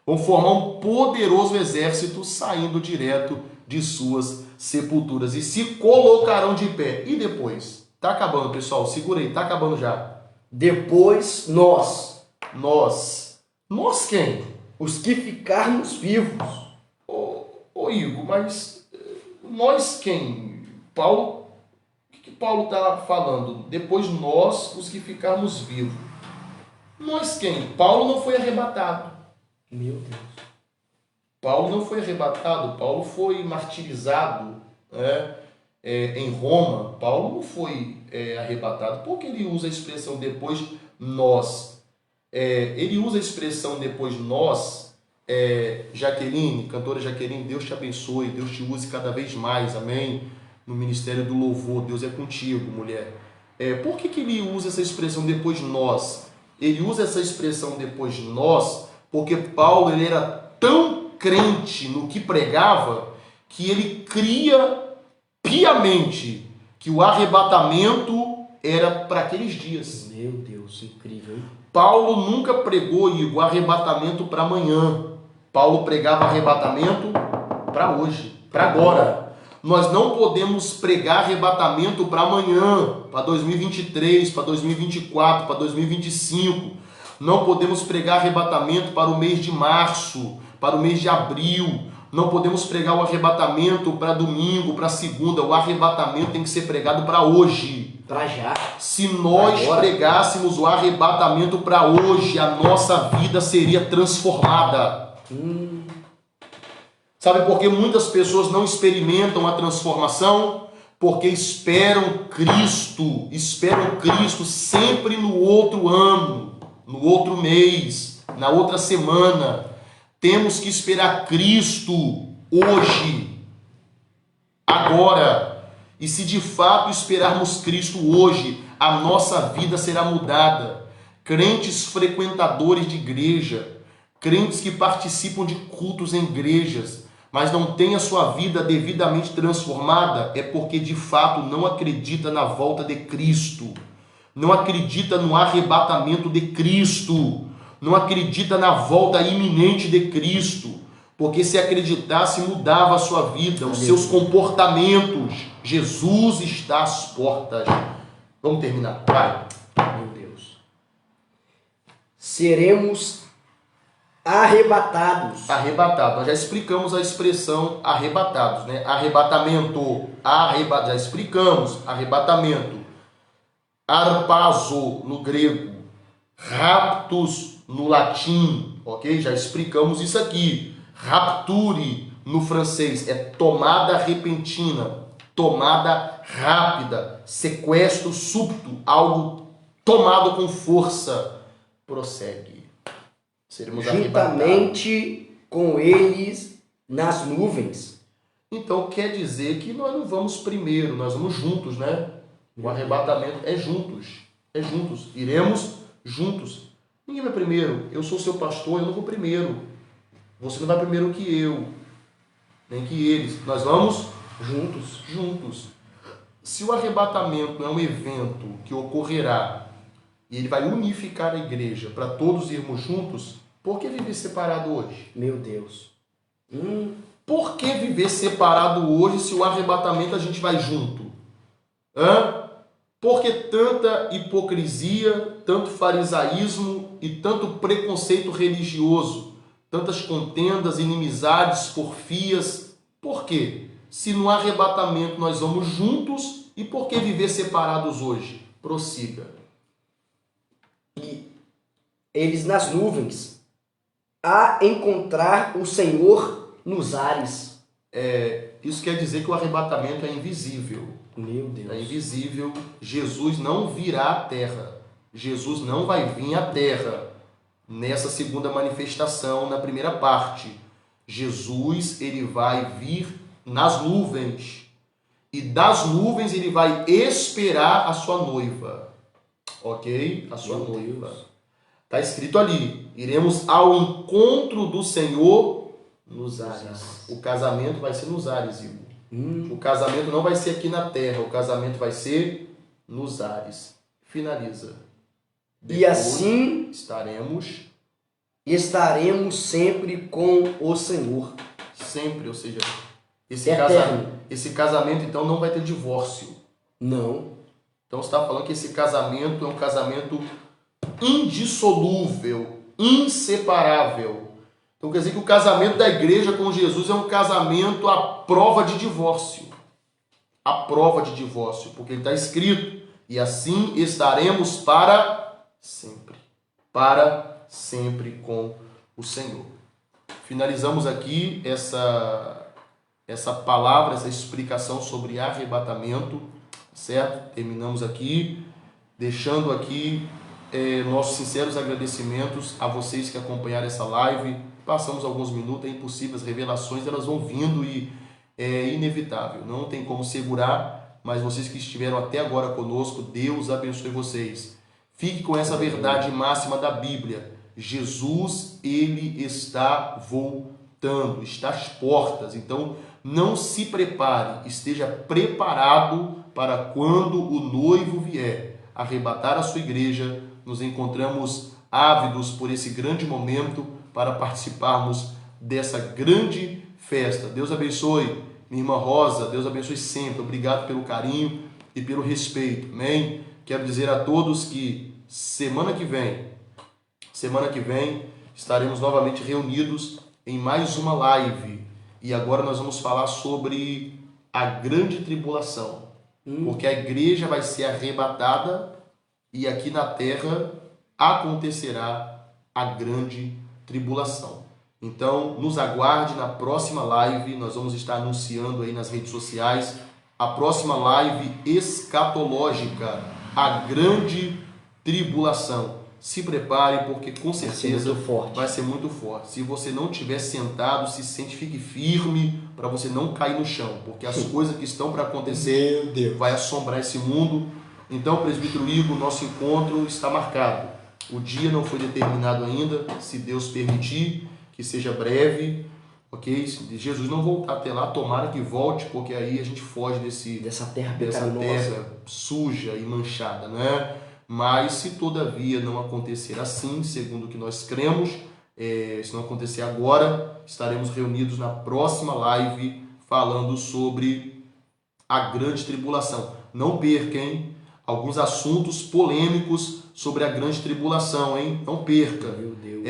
Vão formar um poderoso exército, saindo direto de suas sepulturas. E se colocarão de pé. E depois? Tá acabando, pessoal. Segura aí, tá acabando já. Depois nós. Nós quem? Os que ficarmos vivos. Ô Igor, mas nós quem? Paulo, o que Paulo está falando? Depois nós, os que ficarmos vivos. Nós quem? Paulo não foi arrebatado. Meu Deus. Paulo não foi arrebatado, Paulo foi martirizado, né? Em Roma. Paulo não foi arrebatado. Por que ele usa a expressão depois nós? Ele usa a expressão depois nós. Jaqueline, cantora Jaqueline, Deus te abençoe, Deus te use cada vez mais, amém? No ministério do louvor, Deus é contigo, mulher. Por que ele usa essa expressão depois nós? Ele usa essa expressão depois nós porque Paulo ele era tão crente no que pregava que ele cria piamente que o arrebatamento era para aqueles dias. Meu Deus, incrível, hein? Paulo nunca pregou, Igor, arrebatamento para amanhã. Paulo pregava arrebatamento para hoje, para agora. Nós não podemos pregar arrebatamento para amanhã, para 2023, para 2024, para 2025. Não podemos pregar arrebatamento para o mês de março, para o mês de abril. Não podemos pregar o arrebatamento para domingo, para segunda. O arrebatamento tem que ser pregado para hoje. Para já. Se nós pregássemos o arrebatamento para hoje, a nossa vida seria transformada. Sabe por que muitas pessoas não experimentam a transformação? Porque esperam Cristo sempre no outro ano, no outro mês, na outra semana. Temos que esperar Cristo hoje, agora. E se de fato esperarmos Cristo hoje, a nossa vida será mudada. Crentes frequentadores de igreja, crentes que participam de cultos em igrejas, mas não têm a sua vida devidamente transformada, é porque de fato não acredita na volta de Cristo, não acredita no arrebatamento de Cristo, não acredita na volta iminente de Cristo, porque se acreditasse mudava a sua vida, os seus comportamentos. Jesus está às portas. Vamos terminar, vai. Meu Deus. Seremos arrebatados. Arrebatados. Nós já explicamos a expressão arrebatados, né? Arrebatamento. Já explicamos. Arrebatamento. Arpazo no grego. Raptus no latim. Ok? Já explicamos isso aqui. Rapture no francês. É tomada repentina. Tomada rápida. Sequestro súbito. Algo tomado com força. Prossegue. Seremos juntamente com eles nas nuvens. Então quer dizer que nós não vamos primeiro, nós vamos juntos, né? O arrebatamento é juntos. É juntos. Iremos juntos. Ninguém vai primeiro. Eu sou seu pastor, eu não vou primeiro. Você não vai primeiro que eu, nem que eles. Nós vamos juntos. Juntos. Se o arrebatamento é um evento que ocorrerá e ele vai unificar a igreja para todos irmos juntos, por que viver separado hoje? Meu Deus. Por que viver separado hoje se o arrebatamento a gente vai junto? Por que tanta hipocrisia, tanto farisaísmo e tanto preconceito religioso? Tantas contendas, inimizades, porfias. Por quê? Se no arrebatamento nós vamos juntos, e por que viver separados hoje? Prossiga. E eles nas nuvens, a encontrar o Senhor nos ares. Isso quer dizer que o arrebatamento é invisível. Meu Deus. É invisível. Jesus não virá à terra. Jesus não vai vir à terra nessa segunda manifestação, na primeira parte. Jesus, ele vai vir nas nuvens. E das nuvens ele vai esperar a sua noiva. Ok? A sua noiva. Está escrito ali. Iremos ao encontro do Senhor nos ares. O casamento vai ser nos ares, Igor. O casamento não vai ser aqui na terra. O casamento vai ser nos ares. Finaliza. Depois, e assim estaremos sempre com o Senhor. Sempre, ou seja, esse casamento então não vai ter divórcio. Não. Então você está falando que esse casamento é um casamento indissolúvel, inseparável. Então quer dizer que o casamento da igreja com Jesus é um casamento à prova de divórcio. a prova de divórcio, porque ele está escrito, e assim estaremos para sempre com o Senhor. Finalizamos aqui essa palavra, essa explicação sobre arrebatamento, certo? Terminamos aqui, deixando aqui nossos sinceros agradecimentos a vocês que acompanharam essa live. Passamos alguns minutos, é impossível, as revelações elas vão vindo e é inevitável, não tem como segurar, mas vocês que estiveram até agora conosco, Deus abençoe vocês. Fique com essa verdade máxima da Bíblia: Jesus, ele está voltando, está às portas. Então não se prepare, esteja preparado para quando o noivo vier arrebatar a sua igreja. Nos encontramos ávidos por esse grande momento para participarmos dessa grande festa. Deus abençoe, minha irmã Rosa, Deus abençoe sempre. Obrigado pelo carinho e pelo respeito. Amém? Quero dizer a todos que semana que vem estaremos novamente reunidos em mais uma live. E agora nós vamos falar sobre a grande tribulação. Porque a igreja vai ser arrebatada e aqui na terra acontecerá a grande tribulação. Então, nos aguarde na próxima live. Nós vamos estar anunciando aí nas redes sociais a próxima live escatológica, a grande tribulação. Se prepare, porque com certeza vai ser muito forte. Se você não estiver sentado, se sente, fique firme para você não cair no chão, porque as coisas que estão para acontecer vai assombrar esse mundo. Então, presbítero Igor, nosso encontro está marcado. O dia não foi determinado ainda, se Deus permitir, que seja breve, ok? Se Jesus não voltar até lá, tomara que volte, porque aí a gente foge dessa terra suja e manchada, né? Mas se todavia não acontecer assim, segundo o que nós cremos, se não acontecer agora, estaremos reunidos na próxima live falando sobre a grande tribulação. Não perca, hein? Alguns assuntos polêmicos sobre a grande tribulação, hein? Não perca. Meu Deus.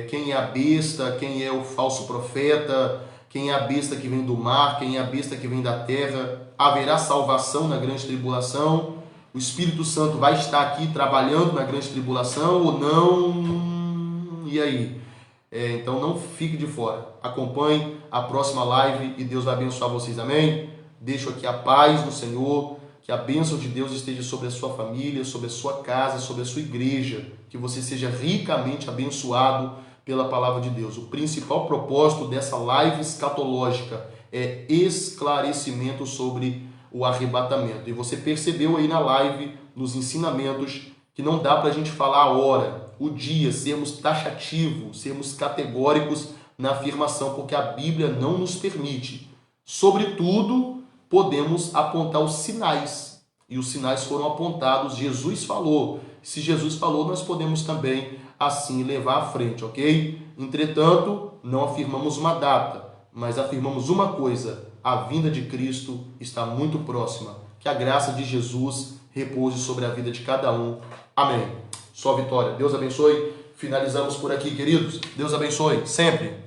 Quem é a besta, quem é o falso profeta, quem é a besta que vem do mar, quem é a besta que vem da terra. Haverá salvação na grande tribulação? O Espírito Santo vai estar aqui trabalhando na grande tribulação ou não? E aí? Então não fique de fora. Acompanhe a próxima live e Deus vai abençoar vocês. Amém? Deixo aqui a paz do Senhor. Que a bênção de Deus esteja sobre a sua família, sobre a sua casa, sobre a sua igreja. Que você seja ricamente abençoado pela palavra de Deus. O principal propósito dessa live escatológica é esclarecimento sobre o arrebatamento. E você percebeu aí na live, nos ensinamentos, que não dá para a gente falar a hora, o dia, sermos taxativos, sermos categóricos na afirmação, porque a Bíblia não nos permite. Sobretudo, podemos apontar os sinais, e os sinais foram apontados, Jesus falou. Se Jesus falou, nós podemos também assim levar à frente, ok? Entretanto, não afirmamos uma data, mas afirmamos uma coisa: a vinda de Cristo está muito próxima. Que a graça de Jesus repouse sobre a vida de cada um. Amém. Só vitória. Deus abençoe. Finalizamos por aqui, queridos. Deus abençoe sempre.